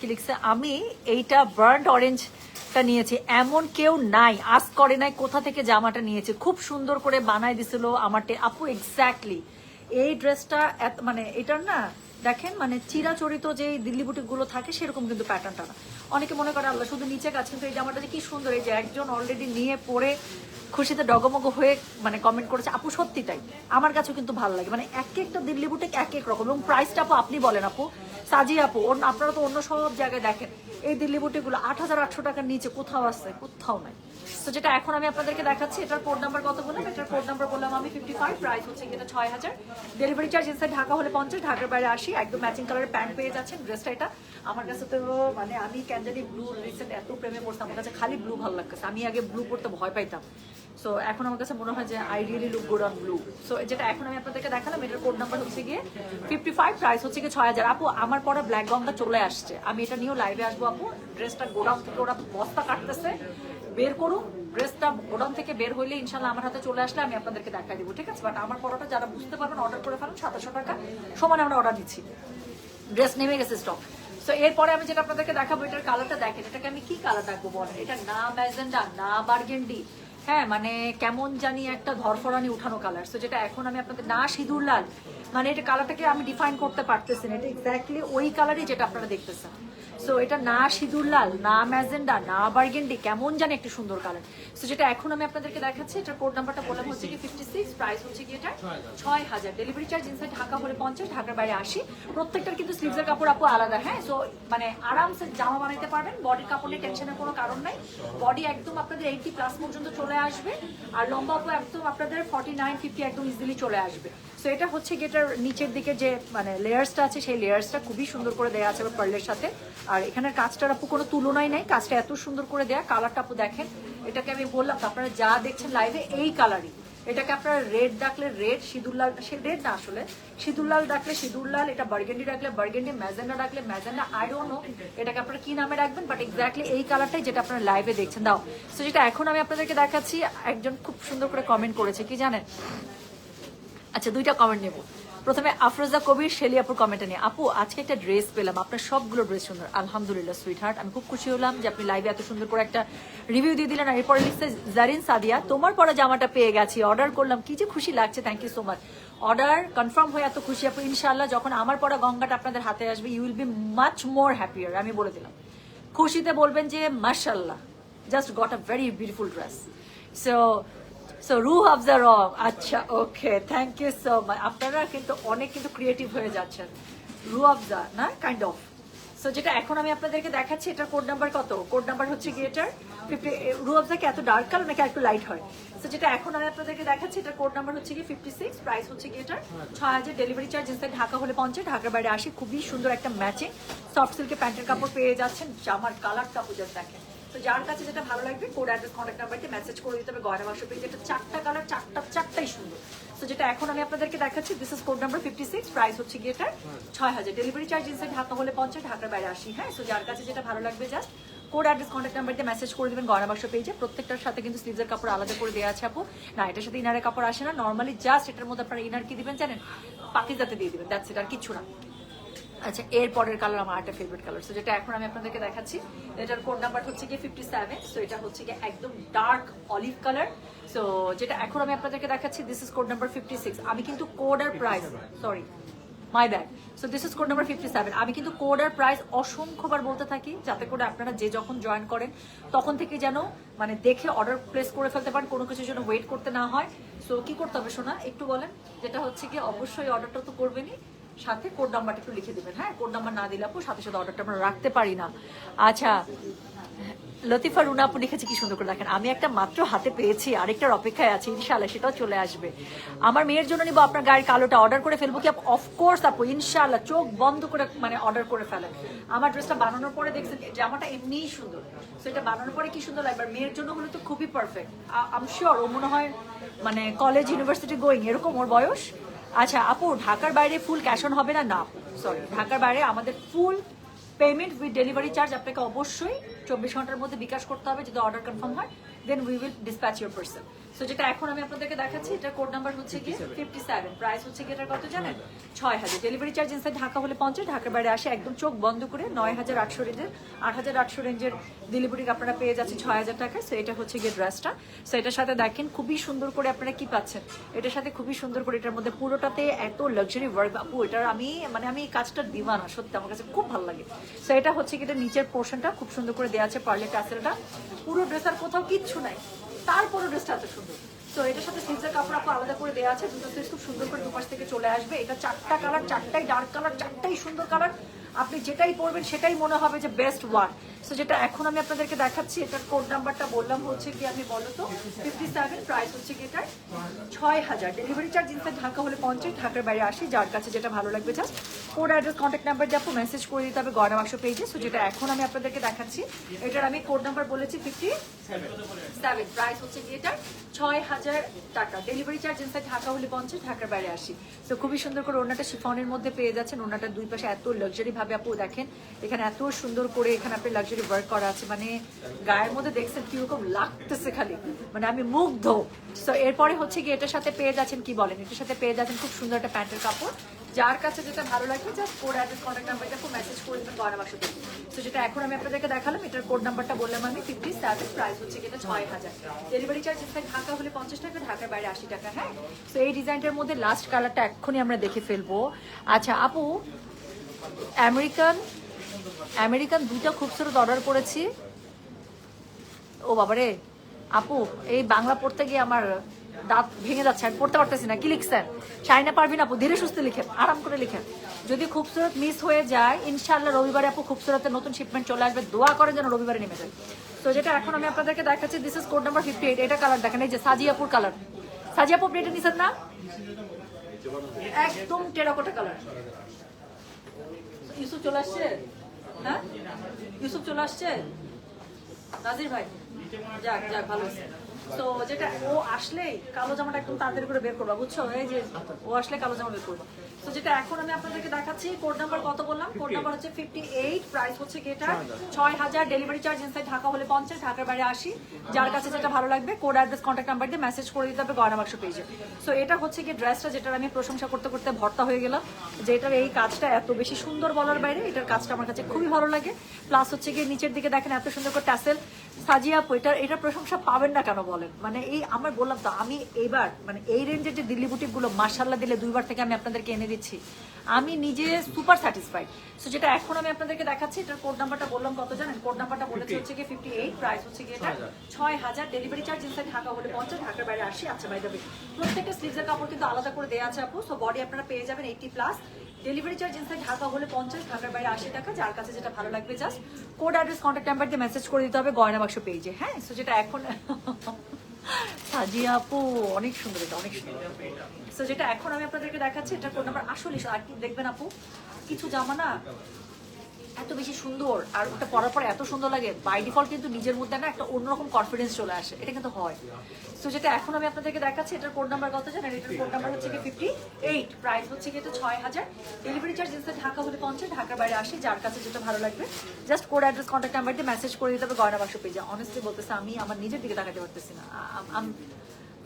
S1: কি লিখছে, আমি এইটা বার্ন্ট অরেঞ্জটা নিয়েছি, এমন কেউ নাই আজ করে নাই কোথা থেকে জামাটা নিয়েছে, খুব সুন্দর করে বানায় দিছিল আমারটা আপু। এক্স্যাক্টলি এই ড্রেসটা মানে এটার না দেখেন মানে চিরাচরিত যে দিল্লি বুটিক গুলো থাকে সেরকম কিন্তু প্যাটার্নটা না। অনেকে মনে করে আল্লাহ শুধু নিচে কাজ, কিন্তু এই জামাটা যে কি সুন্দর, এই যে একজন অলরেডি নিয়ে পরে খুশিতে ডগমগ হয়ে মানে কমেন্ট করেছে আপু সত্যি তাই, আমার কাছেও কিন্তু ভালো লাগে। মানে এক একটা দিল্লি বুটিক এক এক রকম, এবং প্রাইসটা আপু আপনি বলেন আপু সাজিয়ে আপু আপনারা তো অন্য সব জায়গায় দেখেন এই দিল্লি বুটিকগুলো 8800 টাকার নিচে কোথাও আছে, কোথাও নাই। তো যেটা এখন আমি আপনাদেরকে দেখাচ্ছি এটার কোড নাম্বার কত বললাম, এটার কোড নাম্বার বললাম আমি 55, প্রাইস হচ্ছে এটা 6000। ডেলিভারি চার্জ ইনসাইড ঢাকা হলে 50, ঢাকার বাইরে 80। একদম ম্যাচিং কালারের প্যান্ট পেয়ে যাচ্ছেন। ড্রেসটা এটা আমার কাছে তো মানে আমি কেন জানি ব্লু রিসেন্ট এত প্রেমে পড়তাম, আমার কাছে খালি ব্লু ভালো লাগছে। আমি আগে ব্লু পড়তে ভয় পাইতাম, সো এখন আমার কাছে মনে হয় যে I really look good on blue. So যেটা এখন আমি আপনাদেরকে দেখালাম এটার কোড নাম্বার হচ্ছে গিয়ে 55, প্রাইস হচ্ছে গিয়ে 6000। আপু আমার পরা ব্ল্যাক গঙ্গা চলে আসছে, আমি এটা নিয়েও লাইভে আসবো আপু। ড্রেসটা গোডাউন থেকে ওরা বস্তা কাটতেছে, বের করুন ড্রেসটা গোডাউন থেকে বের হইলে ইনশাল্লাহ আমার হাতে চলে আসলে আমি আপনাদেরকে দেখাই দিব, ঠিক আছে? বাট আমার পরাটা যারা বুঝতে পারবেন অর্ডার করে ফেলেন, 2700 টাকা সমানে আমরা অর্ডার দিচ্ছি। ড্রেস নেমে গেছে স্টক। সো এরপরে আমি যেটা আপনাদেরকে দেখাবো এটার কালারটা দেখেন, এটাকে আমি কি কালার রাখবো বলেন? এটা না ম্যাজেন্ডা না বার্গেন্ডি, হ্যাঁ মানে কেমন জানি একটা ধরফরানি উঠানো কালার। সো যেটা এখন আমি আপনাদের না সিঁদুর লাল, মানে এটা কালারটাকে আমি ডিফাইন করতে পারতেছি না, এটা এক্স্যাক্টলি ওই কালারই যেটা আপনারা দেখতেছেন। সো এটা না সিঁদুর লাল না ম্যাজেন্ডা না বার্গেন্ডি, কেমন জানি একটা সুন্দর কালার। সো যেটা এখন আমি আপনাদেরকে দেখাচ্ছি এটার কোড নাম্বারটা বললাম হচ্ছে কি 56, প্রাইস হচ্ছে কি এটা 6000। ডেলিভারি চার্জ ইনসাইড ঢাকা হলে 50, ঢাকার বাইরে 80। প্রত্যেকটার কিন্তু স্লিভসের কাপড় আপু আলাদা। হ্যাঁ, সো মানে আরামসে জামা বানাইতে পারবেন, বডির কাপড় নিয়ে টেনশনের কোনো কারণ নাই। বডি একদম আপনাদের 80+ পর্যন্ত চলে আসবে, আর লম্বা আপু একদম আপনাদের 49, 50 একদম ইজিলি চলে আসবে। সো এটা হচ্ছে গেটার নিচের দিকে যে মানে লেয়ার্সটা আছে সেই লেয়ার্সটা খুবই সুন্দর করে দেওয়া আছে পার্লের সাথে। আর এখানের কাজটার আপু কোনো তুলনাই নাই, কাজটা এত সুন্দর করে দেয়া। কালারটা আপু দেখেন, এটাকে আমি বললাম আপনারা যা দেখছেন লাইভে এই কালারই, এটাকে আপনারা রেড ডাকলে রেড, সিঁদুর লাল সে রেড না আসলে সিঁদুর লাল ডাকলে সিঁদুর লাল, এটা বার্গেন্ডি ডাকলে বার্গেন্ডি, ম্যাজেন্ডা ডাকলে ম্যাজেন্ডা, আই ডোন্ট নো এটাকে আপনারা কি নামে রাখবেন, বাট এক্স্যাক্টলি এই কালারটাই যেটা আপনারা লাইভে দেখছেন। দাও সো যেটা এখন আমি আপনাদেরকে দেখাচ্ছি, একজন খুব সুন্দর করে কমেন্ট করেছে কি জানেন, আচ্ছা দুইটা কমেন্ট নেব। প্রথমে আফরোজা কবির শেলিয়াপুর কমেন্টে নিয়ে, আপু আজকে একটা ড্রেস পেলাম, আপনার সবগুলো ড্রেস সুন্দর, আলহামদুলিল্লাহ সুইট হার্ট, আমি খুব খুশি হলাম যে আপনি লাইভে এত সুন্দর করে একটা রিভিউ দিয়ে দিলেন। আর এরপরে লিখছে জারিন সাদিয়া, তোমার পরা জামাটা পেয়ে গেছি, অর্ডার করলাম, কি যে খুশি লাগছে, thank you so much. Order confirm হয়ে এত খুশি আপু, ইনশাআল্লাহ যখন আমার পরা গঙ্গাটা আপনাদের হাতে আসবে you will be much more happier, আমি বলে দিলাম। খুশিতে বলবেন যে মাশাআল্লাহ, just got a very beautiful dress. So Rooh Afza রং, আচ্ছা okay, thank you so much. আপনারা কিন্তু অনেক কিন্তু ক্রিয়েটিভ হয়ে যাচ্ছেন। রুহ আফজা না কাইন্ড অফ। সো যেটা এখন আমি আপনাদেরকে দেখাচ্ছি এটার কোড নাম্বার কত, কোড নাম্বার হচ্ছে কি এটার 50। রুহ আফজা কি এত ডার্ক কালার নাকি একটু লাইট হয়? সো যেটা এখন আমি আপনাদেরকে দেখাচ্ছি এটার কোড নাম্বার হচ্ছে কি 56, প্রাইস হচ্ছে কি এটার 6000। ডেলিভারি চার্জ ইনসাইড ঢাকা হলে 50, ঢাকার বাইরে 80। খুবই সুন্দর একটা ম্যাচিং সফট সিল্কের প্যান্টের কাপড় পেয়ে যাচ্ছেন। জামার কালারটা জাস্ট দেখেন। তো যার কাছে যেটা ভালো লাগবে কোড অ্যাড্রেস কন্ট্যাক্ট নাম্বারটি মেসেজ করে দিতে হবে গয়না বাক্স পেজে। এটা চারটা কালার, চারটাই সুন্দর। তো যেটা এখন আমি আপনাদেরকে দেখাচ্ছি this is code number 56, price হচ্ছে গিয়ে এটা 6000। ডেলিভারি চার্জ ইনসাইড ঢাকা হলে 50, ঢাকার বাইরে 80। হ্যাঁ, সো যার কাছে যেটা ভালো লাগবে জাস্ট কোড অ্যাড্রেস কন্ট্যাক্ট নাম্বারটি মেসেজ করে দিবেন গয়না বাক্স পেজে। প্রত্যেকটার সাথে কিন্তু স্লিভসের কাপড় আলাদা করে দেওয়া আছে আপু, না এটার সাথে ইনারের কাপড় আসে না। নর্মালি জাস্ট এটার মধ্যে আপনারা ইনার কি দিবেন জানেন, পাকিজাতে দিয়ে দিবেন, দ্যাটস ইট, আর কিছু না। আচ্ছা, এর পরের কালার আমার একটা ফেভারিট কালার, সো যেটা এখন আমি আপনাদেরকে দেখাচ্ছি, এটার কোড নাম্বার হচ্ছে গিয়ে 57, সো এটা হচ্ছে গিয়ে একদম ডার্ক অলিভ কালার। সো যেটা এখন আমি আপনাদেরকে দেখাচ্ছি, দিস ইজ কোড নাম্বার 56। আমি কিন্তু কোড আর price, sorry my bad, so this is code number 57। আমি কিন্তু কোড আর প্রাইস অসংখ্যবার বলতে থাকি, যাতে করে আপনারা যে যখন জয়েন করেন তখন থেকে যেন মানে দেখে অর্ডার প্লেস করে ফেলতে পারেন, কোনো কিছুর জন্য ওয়েট করতে না হয়। সো কি করতে হবে শোনা, একটু বলেন। যেটা হচ্ছে কি অবশ্যই অর্ডারটা তো করবেনই, সাথে কোড নাম্বারটা একটু লিখে দেবেন। হ্যাঁ, কোড নাম্বার না দিলে আপু সাথে সাথে অর্ডারটা আমরা রাখতে পারি না। আচ্ছা, লতিফা রুনা আপু লিখেছে কি সুন্দর করে, দেখেন আমি একটা মাত্র হাতে পেয়েছি, আরেকটার অপেক্ষায় আছে, ইনশাআল্লাহ সেটাও চলে আসবে। আমার মেয়ের জন্য নিব আপনার গায়ের কালোটা, অর্ডার করে ফেলবো কি? অফকোর্স আপু, ইনশাআল্লাহ চোখ বন্ধ করে মানে অর্ডার করে ফেলেন। আমার ড্রেসটা বানানোর পরে দেখছেন জামাটা এমনিই সুন্দর, সো এটা বানানোর পরে কি সুন্দর লাগবে। মেয়ের জন্য হলে তো খুবই পারফেক্ট। আই এম শিওর ও মনে হয় মানে কলেজ ইউনিভার্সিটি গোয়িং এরকম ওর বয়স। আচ্ছা আপু, ঢাকার বাইরে ফুল ক্যাশ অন হবে না? না সরি, ঢাকার বাইরে আমাদের full payment with delivery charge আপনাকে অবশ্যই 24 ঘন্টার মধ্যে বিকাশ করতে হবে। যদি অর্ডার কনফার্ম হয় then we will dispatch your parcel. So যেটা এখন আমি আপনাদেরকে দেখাচ্ছি, এটার কোড নাম্বার হচ্ছে কি 57, প্রাইস হচ্ছে কি এটার কত জানেন? 6000। ডেলিভারি চার্জ ইনসাইড ঢাকা হলে 50, ঢাকার বাইরে আসে একদম চোখ বন্ধ করে 9800 রেঞ্জের, 8800 রেঞ্জের ডেলিভারি আপনারা পেয়ে যাচ্ছেন 6000 টাকায়। সো এটা হচ্ছে গিয়ে ড্রেসটা। সো এটার সাথে দেখেন খুবই সুন্দর করে আপনারা কি পাচ্ছেন, এটার সাথে খুবই সুন্দর করে, এটার মধ্যে পুরোটাতে এত লাক্সারি ওয়ার্ক আপু, এটার আমি মানে আমি এই কাজটার দিওয়ানা, সত্যি আমার কাছে খুব ভালো লাগে। সো এটা হচ্ছে কি এটা নিচের পোর্শনটা খুব সুন্দর করে দেওয়া আছে, পার্লে টাসেলটা, পুরো ড্রেস আর কোথাও কিচ্ছু নাই, তারপরে ড্রেসটা এত সুন্দর। তো এটার সাথে স্লিভসের কাপড় আপু আলাদা করে দেওয়া আছে, দুটো স্লিভস খুব সুন্দর করে দুপাশ থেকে চলে আসবে। এটা 4টা কালার, 4টাই ডার্ক কালার, 4টাই সুন্দর কালার, আপনি যেটাই পরবেন সেটাই মনে হবে যে বেস্ট ওয়ান। সো যেটা এখন আমি আপনাদেরকে দেখাচ্ছি, এটার কোড নাম্বারটা বললাম হচ্ছে কি আমি বলো তো 57, প্রাইস হচ্ছে কি এটার 6000। ডেলিভারি চার্জ ইনসাইড ঢাকা হলে 50, ঢাকার বাইরে আসি, যার কাছে যেটা ভালো লাগবে just code address contact number দিয়ে আপু মেসেজ করে দিতে হবে গয়না বাক্স পেজে। সো যেটা এখন আমি আপনাদেরকে দেখাচ্ছি, এটার আমি কোড নাম্বার বলেছি 57, প্রাইস হচ্ছে কি এটার 6000 টাকা। ডেলিভারি চার্জ ইনসাইড ঢাকা হলে 50, ঢাকার বাইরে আসি। তো খুবই সুন্দর করে ওনাটা শিফনের মধ্যে পেয়ে যাচ্ছেন, ওনাটার দুই পাশে এত লাক্সারি ভাবে আপু দেখেন, এখানে এত সুন্দর করে এখানে আপনি লাক্সারি ওয়ার্ক করা আছে, মানে গায়ের মধ্যে দেখছেন কিরকম লাগতেছে খালি, মানে আমি মুগ্ধ। সো এরপরে হচ্ছে কি এটার সাথে পেয়ে যাচ্ছেন কি বলেন, এটার সাথে পেয়ে যাচ্ছেন খুব সুন্দর একটা প্যান্টের কাপড়, যার কাছে যেটা ভালো লাগবে জাস্ট কোড অ্যাড্রেস কন্ট্যাক্ট নাম্বারটা খুব মেসেজ করে দেবেন গয়না বাক্স থেকে। সো যেটা এখন আমি আপনাদেরকে দেখালাম, এটার কোড নাম্বারটা বললাম আমি 57, প্রাইস হচ্ছে কি এটা 6000। ডেলিভারি চার্জ ইনসাইড ঢাকা হলে 50 টাকা, ঢাকার বাইরে 80 টাকা। হ্যাঁ, সো এই ডিজাইনটার মধ্যে লাস্ট কালারটা এক্ষুনি আমরা দেখে ফেলবো। আচ্ছা আপু, আমেরিকান দুইটা খুবসুরত অর্ডার করেছি। ও বাবারে আপু, এই বাংলা পড়তে গিয়ে আমার দাঁত ভেঙে যাচ্ছে, আমি পড়তে পারতেছি না। কি লিখছেন? শাইনা পারভিন আপু, ধীরে সুস্থে লিখেন, আরাম করে লিখেন। যদি খুবসুরত মিস হয়ে যায়, ইনশাআল্লাহ রবিবারে আপু খুবসুরতের নতুন শিপমেন্ট চলে আসবে, দোয়া করেন যেন রবিবারে নেমে যায়। তো যেটা এখন আমি আপনাদেরকে দেখাচ্ছি, দিস ইজ কোড নাম্বার 58। এটা কালার দেখেন, এই যে সাজিয়াপুর কালার, সাজিয়াপু আপনি এটা নিছেন না? একদম টেরাকোটা কালার। ইউসুফ চলে আসছে? হ্যাঁ, ইউসুফ চলে আসছে, নাজির ভাই, যাক যাক ভালো হয়েছে। তো যেটা ও আসলেই কালো জামাটা একদম তাড়াতাড়ি করে বের করবা, বুঝছো? এই যে ও আসলে কালো জামা বের করবা। তো যেটা এখন আমি আপনাদেরকে দেখাচ্ছি, কোড নাম্বার কত বললাম? কোড নাম্বার হচ্ছে 58, প্রাইস হচ্ছে কি এটা 6000। ডেলিভারি চার্জ ইনসাইড ঢাকা হলে 50, ঢাকার বাইরে 80। যার কাছে যেটা ভালো লাগবে কোড অ্যাড্রেস কন্ট্যাক্ট নাম্বার দিয়ে মেসেজ করে দিতে হবে গয়না বাক্স পেজে। সো এটা হচ্ছে কি ড্রেসটা, যেটার আমি প্রশংসা করতে করতে ভর্তা হয়ে গেলাম, যে এটার এই কাজটা এত বেশি সুন্দর বলার বাইরে, এটার কাজটা আমার কাছে খুবই ভালো লাগে। প্লাস হচ্ছে কি নিচের দিকে দেখেন এত সুন্দর করে ট্যাসেল সাজিয়ে আপু, এটার প্রশংসা পাবেন না কেন বলেন? মানে এই আমার বললাম তো, আমি এইবার মানে এই রেঞ্জের যে দিল্লি বুটিক গুলো মাশাআল্লাহ দিলে 2বার থেকে আমি আপনাদেরকে এনে দিচ্ছি, আমি নিজে সুপার স্যাটিসফাইড। সো যেটা এখন আমি আপনাদেরকে দেখাচ্ছি, এটার কোড নাম্বারটা বললাম কত জানেন? কোড নাম্বারটা বলেছে হচ্ছে কি 58, প্রাইস হচ্ছে কি এটা 6000। ডেলিভারি চার্জ ইনসাইড ঢাকা হলে 50, ঢাকার বাইরে 80। আচ্ছা বাই দ্য ওয়ে, প্রত্যেকটা স্লিভসের কাপড় কিন্তু আলাদা করে দেওয়া আছে আপু। সো বডি আপনারা পেয়ে যাবেন 80+। ডেলিভারি চার্জ ইনসাইড ঢাকা হলে 50, ঢাকার বাইরে 80 টাকা। যার কাছে যেটা ভালো লাগবে just code address contact number দিয়ে মেসেজ করে দিতে হবে গয়না বাক্স পেজে। হ্যাঁ, সো যেটা এখন সাজিয়া আপু অনেক সুন্দর, এটা অনেক সুন্দর। সো যেটা এখন আমি আপনাদেরকে দেখাচ্ছি, এটা কোড নাম্বার আসলে আর কি দেখবেন আপু, কিছু জামা না এত বেশি সুন্দর আর ওটা পরার পর এত সুন্দর লাগে, বাই ডিফল্ট কিন্তু নিজের মধ্যে না একটা অন্যরকম কনফিডেন্স চলে আসে, এটা কিন্তু হয়। সো যেটা এখন আমি আপনাদেরকে দেখাচ্ছি, এটার কোড নাম্বার কত জানেন? এটার কোড নাম্বার হচ্ছে কি 58, প্রাইস হচ্ছে কি এটা 6000। ডেলিভারি চার্জ ইনসাইড ঢাকা হলে 50, ঢাকার বাইরে 80। যার কাছে যেটা ভালো লাগবে just code address contact number দিয়ে মেসেজ করে দিতে হবে গয়না বাক্স পেজে। অনেস্টলি বলতেছে আমি আমার নিজের দিকে তাকাতে পারতেছি না, I'm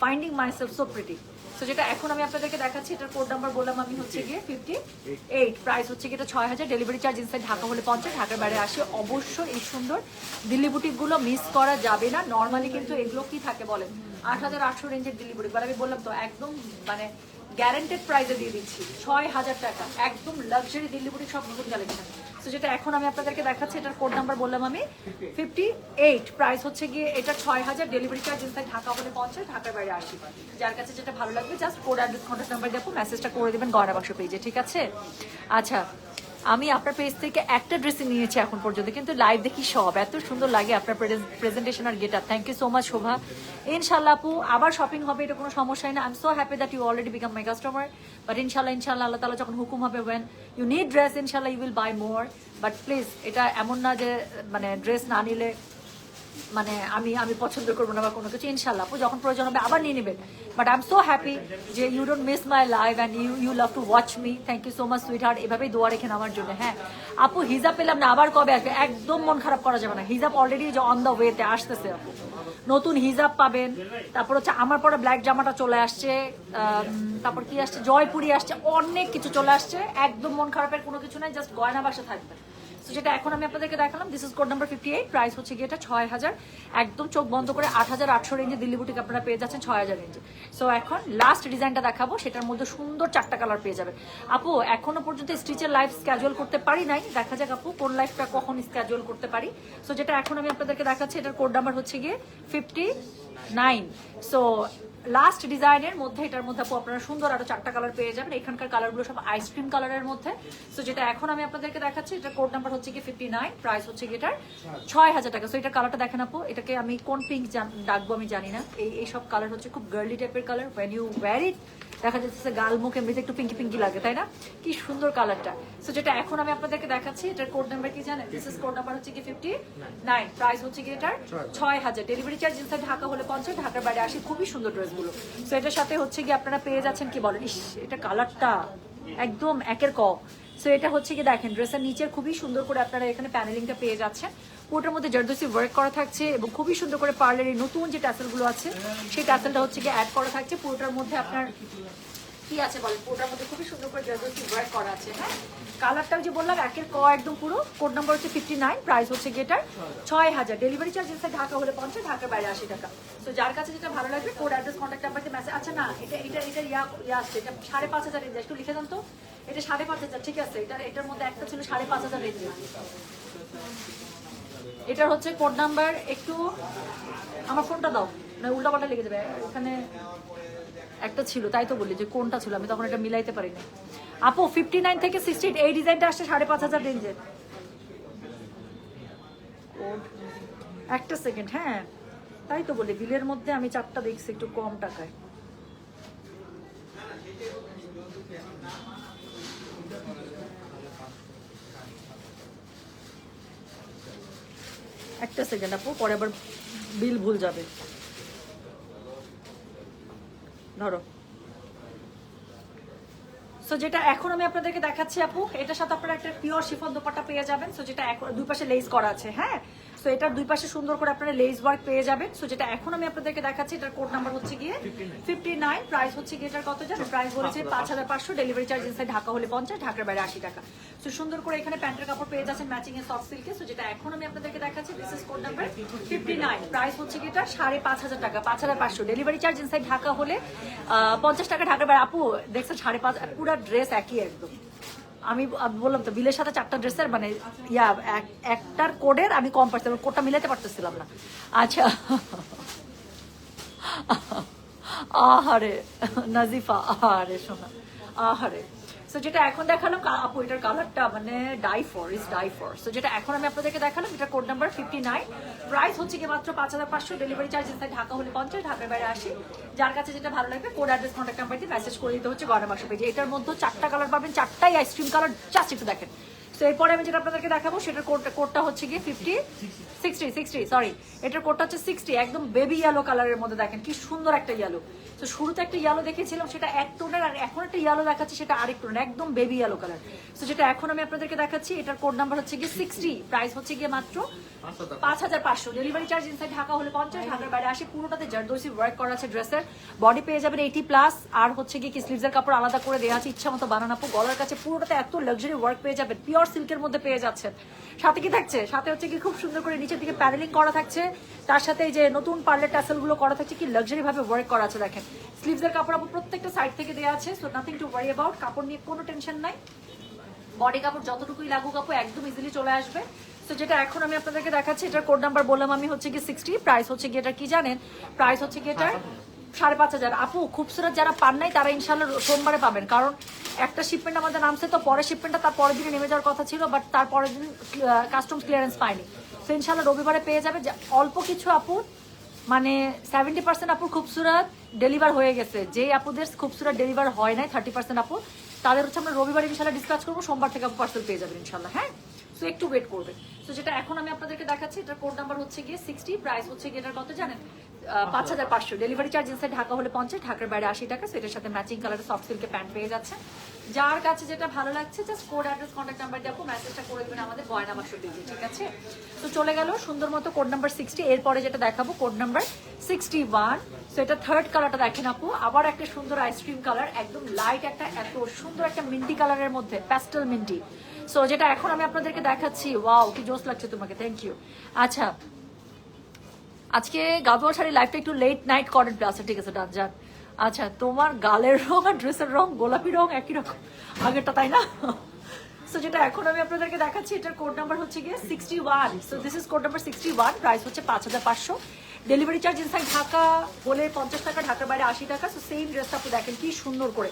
S1: finding myself so pretty. So যেটা এখন আমি আপনাদেরকে দেখাচ্ছি, এটার কোড নাম্বার বললাম আমি হচ্ছে গিয়ে 58, প্রাইস হচ্ছে গিয়ে এটা 6000, ডেলিভারি চার্জ ইনসাইড ঢাকা হলে 50, ঢাকার বাইরে আসে অবশ্যই। এই সুন্দর দিল্লি বুটিকগুলো মিস করা যাবে না। নর্মালি কিন্তু এগুলো কি থাকে বলেন, 8800 রেঞ্জের দিল্লি বুটিক, আমি বললাম তো একদম মানে গ্যারান্টেড প্রাইসে দিয়ে দিচ্ছি 6000 টাকা, একদম লাক্সারি দিল্লি বুটিক সব নতুন কালেকশন। সো যেটা এখন আমি আপনাদেরকে দেখাচ্ছি, এটার কোড নাম্বার বললাম আমি 58, প্রাইস হচ্ছে গিয়ে এটা 6000, ডেলিভারি চার্জ ইনসাইড ঢাকা হলে 50, ঢাকার বাইরে 80। যার কাছে যেটা ভালো লাগবে জাস্ট কোড আর কন্ট্যাক্ট নাম্বার দিয়ে মেসেজটা করে দেবেন গয়না বাক্স পেজে, ঠিক আছে? আচ্ছা, আমি আপনার পেজ থেকে একটা ড্রেসই নিয়েছি এখন পর্যন্ত, কিন্তু লাইভ দেখি সব এত সুন্দর লাগে আপনার প্রেজেন্টেশন আর getup. Thank you so much Shobha. ইনশাল্লাহ আপু আবার শপিং হবে, এটা কোনো সমস্যাই না। I am so happy that you already become my customer, but ইনশাল্লাহ আল্লাহ তাআলা যখন হুকুম হবে, ওয়েন ইউ নিড ড্রেস ইনশাল্লাহ you will buy more. But please এটা এমন না যে মানে ড্রেস না নিলে মানে আমি পছন্দ করবো না বা কোনো কিছু। ইনশাল্লাহ আপু যখন প্রয়োজন হবে আবার নিয়ে নেবেন। But I am so happy যে you don't miss my live and you love to watch me. Thank you so much sweetheart, এভাবেই দোয়া রেখেন আমার জন্য। হ্যাঁ আপু হিজাব পেলাম না, আবার কবে আসবে? একদম মন খারাপ করা যাবে না, হিজাব অলরেডি যে অন দ্য ওয়েতে আসতেছে আপু, নতুন হিজাব পাবেন। তারপর হচ্ছে আমার পরে ব্ল্যাক জামাটা চলে আসছে, তারপর কি আসছে, জয়পুরি আসছে, অনেক কিছু চলে আসছে। একদম মন খারাপের কোনো কিছু নাই, জাস্ট গয়না বাসা থাকবে। যেটা এখন আমি আপনাদেরকে দেখালাম, this is code number 58, price হচ্ছে গিয়ে এটা 6000, একদম চোখ বন্ধ করে 8800 রেঞ্জে দিল্লি বুটিক আপনারা পেয়ে যাচ্ছেন 6000 রেঞ্জে। সো এখন লাস্ট ডিজাইনটা দেখাবো, সেটার মধ্যে সুন্দর 4টা কালার পেয়ে যাবেন। আপু এখনো পর্যন্ত স্টিচের লাইভ স্ক্যাজুয়াল করতে পারি নাই, দেখা যাক আপু কোন লাইভটা কখন স্ক্যাজুয়াল করতে পারি। সো যেটা এখন আমি আপনাদেরকে দেখাচ্ছি, এটার কোড নাম্বার হচ্ছে গিয়ে 59। সো লাস্ট ডিজাইনের মধ্যে এটার মধ্যে আপু আপনারা সুন্দর আরো 4টা কালার পেয়ে যাবেন। এখানকার কালারগুলো সব আইসক্রিম কালারের মধ্যে। সো যেটা এখন আমি আপনাদেরকে দেখাচ্ছি, এটা কোড নাম্বার হচ্ছে কি 59, প্রাইস হচ্ছে কি এটার 6000 টাকা। সো এটার কালারটা দেখেন আপু, এটাকে আমি কোন পিঙ্ক ডাকবো আমি জানি না। এই সব কালার হচ্ছে খুব গার্লি টাইপের কালার, ওয়েন ইউ ওয়্যার ইট দেখা যাচ্ছে গাল মুখ এমনিতে একটু পিঙ্কি পিঙ্কি লাগে, তাই না? কি সুন্দর কালারটা। সো যেটা এখন আমি আপনাদেরকে দেখাচ্ছি, এটার কোড নাম্বার কি জানেন? দিস ইজ কোড নাম্বার হচ্ছে কি 59, প্রাইস হচ্ছে কি এটার 6000, ডেলিভারি চার্জ ইনসাইড ঢাকা হলে 50, ঢাকার বাইরে আসে। খুবই সুন্দর ড্রেসগুলো। সো এটার সাথে হচ্ছে কি আপনারা পেয়ে যাচ্ছেন কি বলেন, ইস এটা কালারটা একদম একের ক। সো এটা হচ্ছে কি দেখেন, ড্রেসের নিচে খুবই সুন্দর করে আপনারা এখানে প্যানেলিংটা পেয়ে যাচ্ছেন। পুরোটার মধ্যে জারদোসি ওয়ার্ক করা থাকছে এবং খুবই সুন্দর করে পার্লারের নতুন যে টাসেলগুলো আছে সেই টাসেলটা হচ্ছে কি অ্যাড করা থাকছে। পুরোটার মধ্যে আপনার কি আছে বলেন, পুরোটার মধ্যে খুবই সুন্দর করে জারদোসি ওয়ার্ক করা আছে। হ্যাঁ কালারটা যে বললাম একের ক একদম পুরো। কোড নাম্বার হচ্ছে 59, প্রাইস হচ্ছে গেটার 6000, ডেলিভারি চার্জ ইনসাইড ঢাকা হলে 50, ঢাকার বাইরে 80 টাকা। তো যার কাছে যেটা ভালো লাগবে কোড অ্যাড্রেস কন্ট্যাক্ট নাম্বার দিয়ে মেসেজ। আচ্ছা না এটা ইয়া আসছে, এটা 5500 রেঞ্জ, একটু লিখে দেন তো। এটা 5500, ঠিক আছে। এটার মধ্যে একটা ছিল 5500 রেঞ্জ। এটার হচ্ছে কোড নাম্বার, একটু আমার ফোনটা দাও না, উল্টা পাল্টা লেগে যাবে। ওখানে একটা ছিল, তাই তো বলি যে কোনটা ছিল, আমি তখন এটা মিলাইতে পারিনি। আপু 59 থেকে 68 এই ডিজাইনটা আসছে 5500 রেঞ্জের। একটা সেকেন্ড, হ্যাঁ তাই তো বলি, বিলের মধ্যে আমি 4টা দেখছি একটু কম টাকায়। একটা সেকেন্ড আপু, পরে আবার বিল ভুল যাবে। ধরো। সো যেটা এখন আমি আপনাদেরকে দেখাচ্ছি আপু, এটার সাথে আপনারা একটা পিওর শিফন দোপাট্টা পেয়ে যাবেন। সো যেটা দুই পাশে লেস করা আছে। হ্যাঁ সো এটার দুই পাশে সুন্দর করে আপনারা লেস ওয়ার্ক পেয়ে যাবেন। সো যেটা এখন আমি আপনাদেরকে দেখাচ্ছি, এটার কোড নাম্বার হচ্ছে গিয়ে 59, প্রাইস হচ্ছে গিয়ে এটার কত জানেন? প্রাইস বলেছে 5500, ডেলিভারি চার্জ ইনসাইড ঢাকা হলে 50, ঢাকার বাইরে 80 টাকা। সো সুন্দর করে এখানে প্যান্টের কাপড় পেয়ে যাচ্ছেন ম্যাচিং এ সফট সিল্কে। সো যেটা এখন আমি আপনাদেরকে দেখাচ্ছি, this is code number 59, price হচ্ছে গিয়ে এটা 5500 টাকা, 5500, ডেলিভারি চার্জ ইনসাইড ঢাকা হলে 50 টাকা, ঢাকার বাইরে। আপু দেখছেন 5.5, পুরো ড্রেস একই একদম। আমি বললাম তো বিলের সাথে 4টা ড্রেসের মানে একটার কোডের আমি কম পাচ্ছিলাম, কোডটা মিলাতে পারতেছিলাম না। আচ্ছা আহারে নাজিফা, আহারে শোনা, আহারে। সো যেটা এখন দেখালাম আপু, এটার কালারটা মানে ডাই ফর। সো যেটা এখন আমি আপনাদেরকে দেখালাম, এটা কোড নাম্বার 59, প্রাইস হচ্ছে কি মাত্র 5500, ডেলিভারি চার্জ ইনসাইড ঢাকা হলে 50, ঢাকার বাইরে 80। যার কাছে যেটা ভালো লাগবে কোড অ্যাড্রেস কন্ট্যাক্ট নাম্বার দিয়ে মেসেজ করে দিতে হচ্ছে গয়না বাক্স পেজে। এটার মধ্যে 4টা কালার পাবেন, 4টাই আইসক্রিম কালার, জাস্ট একটু দেখেন। তো এরপরে আমি যেটা আপনাদেরকে দেখাবো সেটার কোডটা হচ্ছে গিয়ে 60 সরি, এটার কোডটা হচ্ছে 60, একদম বেবি ইয়েলো কালারের মধ্যে। দেখেন কি সুন্দর একটা ইয়েলো। তো শুরুতে একটা ইয়েলো দেখেছিলাম সেটা এক টোনের, আর এখন একটা ইয়েলো দেখাচ্ছি সেটা আরেক টোনের, একদম বেবি ইয়েলো কালার। তো যেটা এখন আমি আপনাদেরকে দেখাচ্ছি এটার কোড নাম্বার হচ্ছে গিয়ে 60, প্রাইস হচ্ছে গিয়ে মাত্র 5500। ডেলিভারি চার্জ ইনসাইড ঢাকা হলে 50, ঢাকার বাইরে আসে। পুরোটাতে জারদৌসি ওয়ার্ক করা আছে ড্রেসের। বডি পেয়ে যাবেন 80+, আর হচ্ছে গিয়ে কি স্লিভসের কাপড় আলাদা করে দেওয়া আছে, ইচ্ছা মতো বানানো। গলার কাছে পুরোটাতে এত লাক্সারি ওয়ার্ক পেয়ে যাবেন, পিওর সিল্কের মধ্যে পেয়ে যাচ্ছেন। সাথে কি থাকছে, সাথে হচ্ছে কি খুব সুন্দর করে নিচের দিকে প্যানেলিং করা থাকছে, তার সাথে এই যে নতুন পার্লের ট্যাসেল গুলো করা থাকছে, কি লাক্সারি ভাবে ওয়ার্ক করা আছে। দেখেন স্লিভসের কাপড় আপু প্রত্যেকটা সাইড থেকে দেওয়া আছে, so nothing to worry about. কাপড় নিয়ে কোনো টেনশন নাই, বডি কাপড় যতটুকুই লাগুক আপু একদম ইজিলি চলে আসবে। তো যেটা এখন আমি আপনাদেরকে দেখাচ্ছি এটার কোড নাম্বার বললাম আমি হচ্ছে কি 60, প্রাইস হচ্ছে কি এটা কি জানেন, প্রাইস হচ্ছে কি এটার 5500। আপু খুবসুরত যারা পান নাই তারা ইনশাল্লাহ সোমবারে পাবেন, কারণ একটা শিপমেন্ট আমাদের নামছে, তো পরের শিপমেন্টটা তার পরের দিনে নেমে যাওয়ার কথা ছিল, বাট তার পরের দিন কাস্টমস ক্লিয়ারেন্স পায়নি। তো ইনশাল্লাহ রবিবারে পেয়ে যাবে। অল্প কিছু আপু মানে 70% আপুর খুবসুরত ডেলিভার হয়ে গেছে, যে আপুদের খুবসুরত ডেলিভার হয় নাই 30% আপু, তাদের হচ্ছে আমরা রবিবার ইনশাল্লাহ ডিসকাস করবো, সোমবার থেকে আপু পার্সেল পেয়ে যাবেন ইনশাল্লাহ। হ্যাঁ, তো একটু ওয়েট করবে। তো যেটা এখন আমি আপনাদেরকে দেখাচ্ছি এটার কোড নাম্বার হচ্ছে গিয়ে 60, প্রাইস হচ্ছে গিয়ে এটার কত জানেন, 5500। ডেলিভারি চার্জ ইনসাইড ঢাকা হলে 50, ঢাকার বাইরে 80 টাকা। সো এটার সাথে ম্যাচিং কালারের সফট সিল্কের প্যান্ট পেয়ে যাচ্ছে। যার কাছে যেটা ভালো লাগছে just code address contact number দিয়ে আপু মেসেজটা করে দেবেন আমাদের গয়না বাক্স পেজে, ঠিক আছে? তো চলে গেল সুন্দর মতো কোড নাম্বার 60। এরপরে যেটা দেখাবো কোড নাম্বার 61। সো এটা থার্ড কালারটা দেখেন আপু, আবার একটা সুন্দর আইসক্রিম কালার, একদম লাইট একটা এত সুন্দর একটা মিন্টি কালারের মধ্যে, প্যাস্টেল মিন্টি। সো যেটা এখন আমি আপনাদেরকে দেখাচ্ছি, ওয়াও কি জোস লাগছে তোমাকে, থ্যাংক ইউ। আচ্ছা, আজকে গাদোয়াল শাড়ি লাইফটা একটু লেট নাইট করেন প্লাস, ঠিক আছে ডান যান। আচ্ছা, তোমার গালের রং আর ড্রেসের রং গোলাপি রং একই রকম আগেরটা, তাই না? সো যেটা এখন আমি আপনাদেরকে দেখাচ্ছি এটার কোড নাম্বার হচ্ছে গিয়ে 61। So this is code number 61, price হচ্ছে 5500। ডেলিভারি চার্জ ইনসাইড ঢাকা হলে 50 টাকা, ঢাকার বাইরে 80 টাকা। সো সেম ড্রেসটা আপনি দেখেন কি সুন্দর করে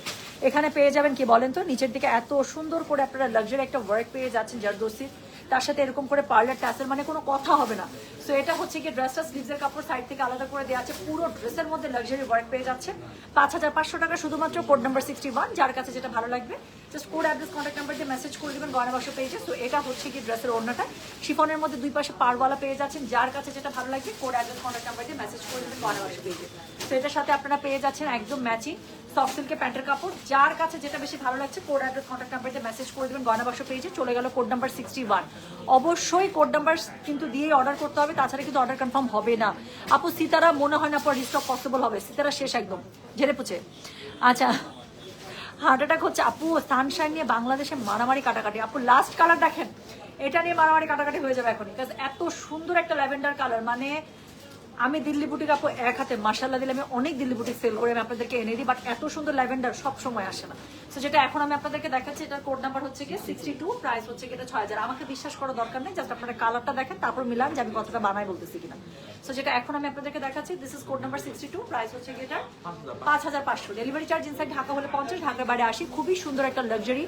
S1: এখানে পেয়ে যাবেন। কি বলেন তো, নিচের দিকে এত সুন্দর করে আপনারা লাক্সারি একটা ওয়ার্ক পেয়ে যাচ্ছেন জারদৌসি, তার সাথে এরকম করে পার্লার ট্যাসেল, মানে কোনো কথা হবে না। সো এটা হচ্ছে কি ড্রেসটা স্লিভসের কাপড় সাইড থেকে আলাদা করে দেওয়া আছে, পুরো ড্রেসের মধ্যে লাক্সারি ওয়ার্ক পেয়ে যাচ্ছে। 5500 টাকা শুধুমাত্র, কোড নাম্বার 61। যার কাছে যেটা ভালো লাগবে just code address contact number দিয়ে মেসেজ করে দেবেন গয়না বাক্স পেজে। তো এটা হচ্ছে কি ড্রেসের ওড়নাটা শিফনের মধ্যে দুই পাশে পাড়ওয়ালা পেয়ে যাচ্ছেন। যার কাছে যেটা ভালো লাগবে কোড অ্যাড্রেস কন্ট্যাক্ট নাম্বার দিয়ে মেসেজ করে দেবেন গয়না বাক্স পেজে। তো এটার সাথে আপনারা পেয়ে যাচ্ছেন একদম ম্যাচিং সফট সিল্কের প্যান্টের কাপড়। যার কাছে যেটা বেশি ভালো লাগছে কোড অ্যাড্রেস কন্ট্যাক্ট নাম্বার দিয়ে মেসেজ করে দেবেন গয়না বাক্স পেজে। চলে গেল কোড নাম্বার 61। অবশ্যই কোড নাম্বার কিন্তু দিয়েই অর্ডার করতে হবে, তাছাড়া কিন্তু অর্ডার কনফার্ম হবে না। আপু সিতারা মনে হয় না পর রিস্টক পসিবল হবে, সিতারা শেষ একদম ঝেড়ে পুছে। আচ্ছা, হার্ট অ্যাটাক হচ্ছে আপু, সানশাইন নিয়ে বাংলাদেশে মারামারি কাটাকাটি। আপু লাস্ট কালার দেখেন, এটা নিয়ে মারামারি কাটাকাটি হয়ে যাবে এখনই, বিকজ এত সুন্দর একটা ল্যাভেন্ডার কালার। মানে আমি দিল্লি বুটিক আপু এক হাতে মাশাআল্লাহ দিলে আমি অনেক দিল্লি বুটিক সেল করে আমি আপনাদেরকে এনে দিই, বাট এত সুন্দর ল্যাভেন্ডার সব সময় আসে না। সো যেটা এখন আমি আপনাদেরকে দেখাচ্ছি এটার কোড নাম্বার হচ্ছে কি 62, প্রাইস হচ্ছে কি এটা 6000। আমাকে বিশ্বাস করার দরকার নেই, জাস্ট আপনারা কালারটা দেখেন তারপর মিলান যে আমি কতটা বানাই বলতেছি কিনা। সো যেটা এখন আমি আপনাদেরকে দেখাচ্ছি this is code number 62, price হচ্ছে কি এটা 5500। ডেলিভারি চার্জ ইনসাইড ঢাকা হলে 50, ঢাকার বাইরে 80। খুবই সুন্দর একটা লাক্সারি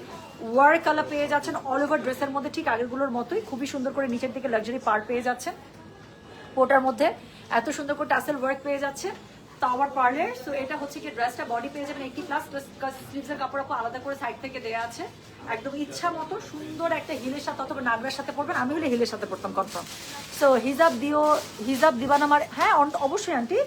S1: ওয়ার্ক কালার পেয়ে যাচ্ছেন অল ওভার ড্রেসের মধ্যে, ঠিক আগেরগুলোর মতোই খুবই সুন্দর করে নিচের দিকে লাক্সারি পার্ট পেয়ে যাচ্ছেন। পোটার মধ্যে এত সুন্দর করে টাসেল ওয়ার্ক পেয়ে যাচ্ছে টাওয়ার পার্লার। সো এটা হচ্ছে কি ড্রেসটা বডি পেয়ে যাবেন 80+, স্লিভসের কাপড় আপু আলাদা করে সাইড থেকে দেওয়া আছে। একদম ইচ্ছা মতো সুন্দর একটা হিলের সাথে অথবা নাগরার সাথে পরবেন, আমি হলে হিলের সাথে পরতাম কনফার্ম। সো হিজাব দিও, হিজাব দিবান আমার, হ্যাঁ অবশ্যই আন্টি,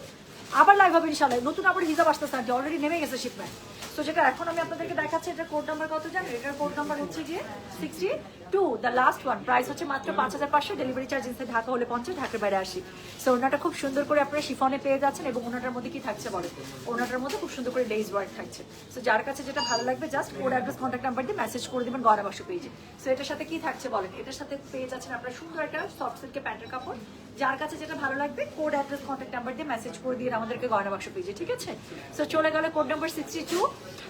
S1: আবার লাইভ হবে ইনশাআল্লাহ। নতুন আবার হিজাব আসতেছে আন্টি, অলরেডি নেমে গেছে শিপমেন্ট। তো যেটা এখন আমি আপনাদেরকে দেখাচ্ছি এটার কোড নাম্বার কত জানেন, এটার কোড নাম্বার হচ্ছে গিয়ে 62, দ্য লাস্ট ওয়ান। প্রাইস হচ্ছে মাত্র 5500। ডেলিভারি চার্জ ইনসাইড ঢাকা হলে 50, ঢাকার বাইরে 80। সো ওনাটা খুব সুন্দর করে আপনারা শিফনে পেয়ে যাচ্ছেন, এবং ওনাটার মধ্যে কি থাকছে বলে, ওনাটার মধ্যে খুব সুন্দর করে লেস ওয়ার্ক থাকছে। সো যার কাছে যেটা ভালো লাগবে just code address contact number দিয়ে মেসেজ করে দেবেন গয়না বাক্স পেজে। সো এটার সাথে কি থাকছে বলেন, এটার সাথে পেয়ে যাচ্ছেন আপনারা সুন্দর একটা সফট সিল্কের প্যান্টের কাপড়। যার কাছে যেটা ভালো লাগবে কোড অ্যাড্রেস কন্ট্যাক্ট নাম্বার দিয়ে মেসেজ করে দিয়ে আমাদেরকে গয়না বাক্স পেজে, ঠিক আছে? সো চলে গেল কোড নাম্বার 62।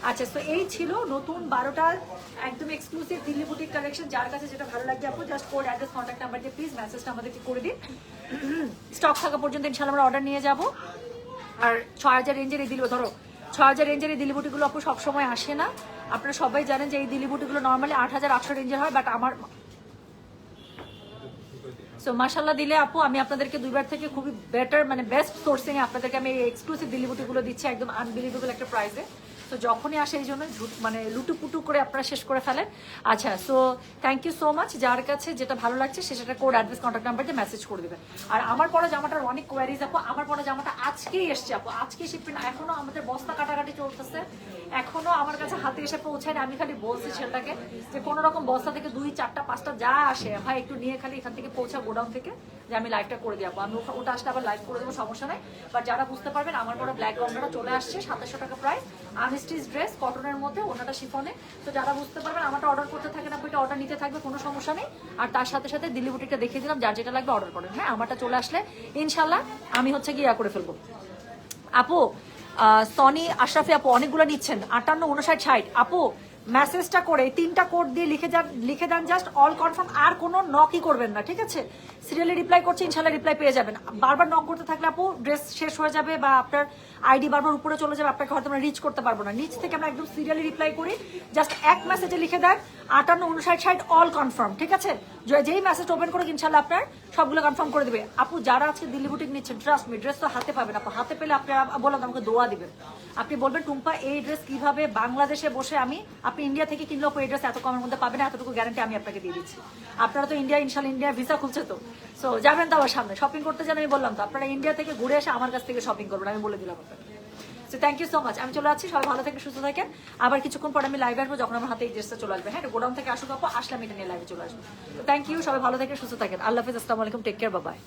S1: আচ্ছা, তো এই ছিল নতুন 12টার একদম এক্সক্লুসিভ দিল্লি বুটিক কালেকশন। যার কাছে যেটা ভালো লাগবে আপু just code address contact number দিয়ে প্লিজ মেসেজটা আমাদেরকে করে দিন। স্টক থাকা পর্যন্ত ইনশাআল্লাহ আমরা অর্ডার নিয়ে যাব। আর 6000 রেঞ্জের এই দিল্লি, ধরো 6000 রেঞ্জের এই দিল্লি বুটিগুলো আপু সবসময় আসে না। আপনারা সবাই জানেন যে এই দিল্লি বুটিগুলো নর্মালি 8800 রেঞ্জের হয়, বাট আমার সো মাশাআল্লাহ দিলে আপু আমি আপনাদেরকে দুইবার থেকে খুবই বেটার মানে বেস্ট সোর্সিং এ আপনাদেরকে আমি এই এক্সক্লুসিভ দিল্লি বুটিগুলো দিচ্ছি একদম আনবিলিভেবল একটা প্রাইসে। তো সো যখনই আসে এই জন্য মানে লুটুপুটু করে আপনারা শেষ করে ফেলেন। আচ্ছা, so thank you so much. যার কাছে যেটা ভালো লাগছে সে সেটা কোড অ্যাড্রেস কন্ট্যাক্ট নাম্বার দিয়ে মেসেজ করে দেবেন। আর আমার পরা জামাটার অনেক কোয়ারিজ আপু, আমার পরা জামাটা আজকেই এসছে আপু, আজকেই শিপমেন্ট, এখনো আমাদের বস্তা কাটাকাটি চলতেছে, এখনো আমার কাছে হাতে এসে পৌঁছায় না। আমি খালি বলছি ছেলেটাকে যে কোনো রকম বস্তা থেকে 2, 4টা 5টা যা আসে ভাই একটু নিয়ে খালি এখান থেকে পৌঁছা গোডাউন থেকে, যে আমি লাইভটা করে দিই আপু। আমি ওটা আসলে আবার লাইভ করে দেবো, সমস্যা নেই। বাট যারা বুঝতে পারবেন, আমার পরে ব্ল্যাক গঙ্গাটা চলে আসছে 2700 টাকা প্রাইস, আনস্টিচ ড্রেস কটনের মধ্যে, ওনাটা শিফনে। তো যারা বুঝতে পারবেন আমারটা অর্ডার করতে থাকেন আপু, এটা অর্ডার নিতে থাকবে, কোনো সমস্যা নেই। আর তার সাথে সাথে দিল্লি বুটিকটা দেখিয়ে দিলাম, যার যেটা লাগবে অর্ডার করেন। হ্যাঁ, আমারটা চলে আসলে ইনশাল্লাহ আমি হচ্ছে গিয়ে করে ফেলবো আপু। সনি আশরাফি আপু অনেকগুলো নিচ্ছেন, 58, 59, 60 আপু। মেসেজটা করে 3টা কোড দিয়ে লিখে দেন জাস্ট অল কনফার্ম, আর কোনো নকই করবেন না, ঠিক আছে? সিরিয়ালি রিপ্লাই করছে, ইনশাল্লাহ রিপ্লাই পেয়ে যাবেন। বারবার নক করতে থাকলে আপু ড্রেস শেষ হয়ে যাবে বা আপনার আইডি বারবার উপরে চলে যাবে, আপনাকে হয়তো আমরা রিচ করতে পারবো না। নিচ থেকে আমরা একদম সিরিয়ালি রিপ্লাই করি, জাস্ট এক মেসেজে লিখে দেন 58, 59, 60 অল কনফার্ম, ঠিক আছে? যেই মেসেজ ওপেন করে ইনশাল্লাহ আপনার সবগুলো কনফার্ম করে দেবে আপু। যারা আজকে দিল্লি বুটিক নিচ্ছেন, ট্রাস্ট মি, ড্রেস তো হাতে পাবেন আপু। হাতে পেলে আপনারা বললাম আমাকে দোয়া দিবেন, আপনি বলবেন টুম্পা এই ড্রেস কিভাবে বাংলাদেশে বসে আপনি ইন্ডিয়া থেকে কিনলেও এই ড্রেস এত কমের মধ্যে পাবেন, এতটুকু গ্যারান্টি আমি আপনাকে দিয়ে দিচ্ছি। আপনারা তো ইনশাল্লাহ ইন্ডিয়া ভিসা খুলছে, তো সো যাবেন তো আমার সামনে শপিং করতে যান। আমি বললাম তো আপনারা ইন্ডিয়া থেকে ঘুরে এসে আমার কাছ থেকে শপিং করবেন, আমি বলে দিলাম আপনাকে। So thank you so much. আমি চলে যাচ্ছি, সবাই ভালো থেকে সুস্থ থাকেন। আবার কিছুক্ষণ পর আমি লাইভে আসবো, যখন আমার হাতে এই ড্রেসটা চলে আসবে। হ্যাঁ, গোডাউন থেকে আসুক আপু, আসলে আমি এটা নিয়ে লাইভে চলে আসবো। তো থ্যাংক ইউ, সবাই ভালো থেকে সুস্থ থাকেন। আল্লাহ হাফিজ, আসসালামু আলাইকুম, টেক কেয়ার, বাই বাই।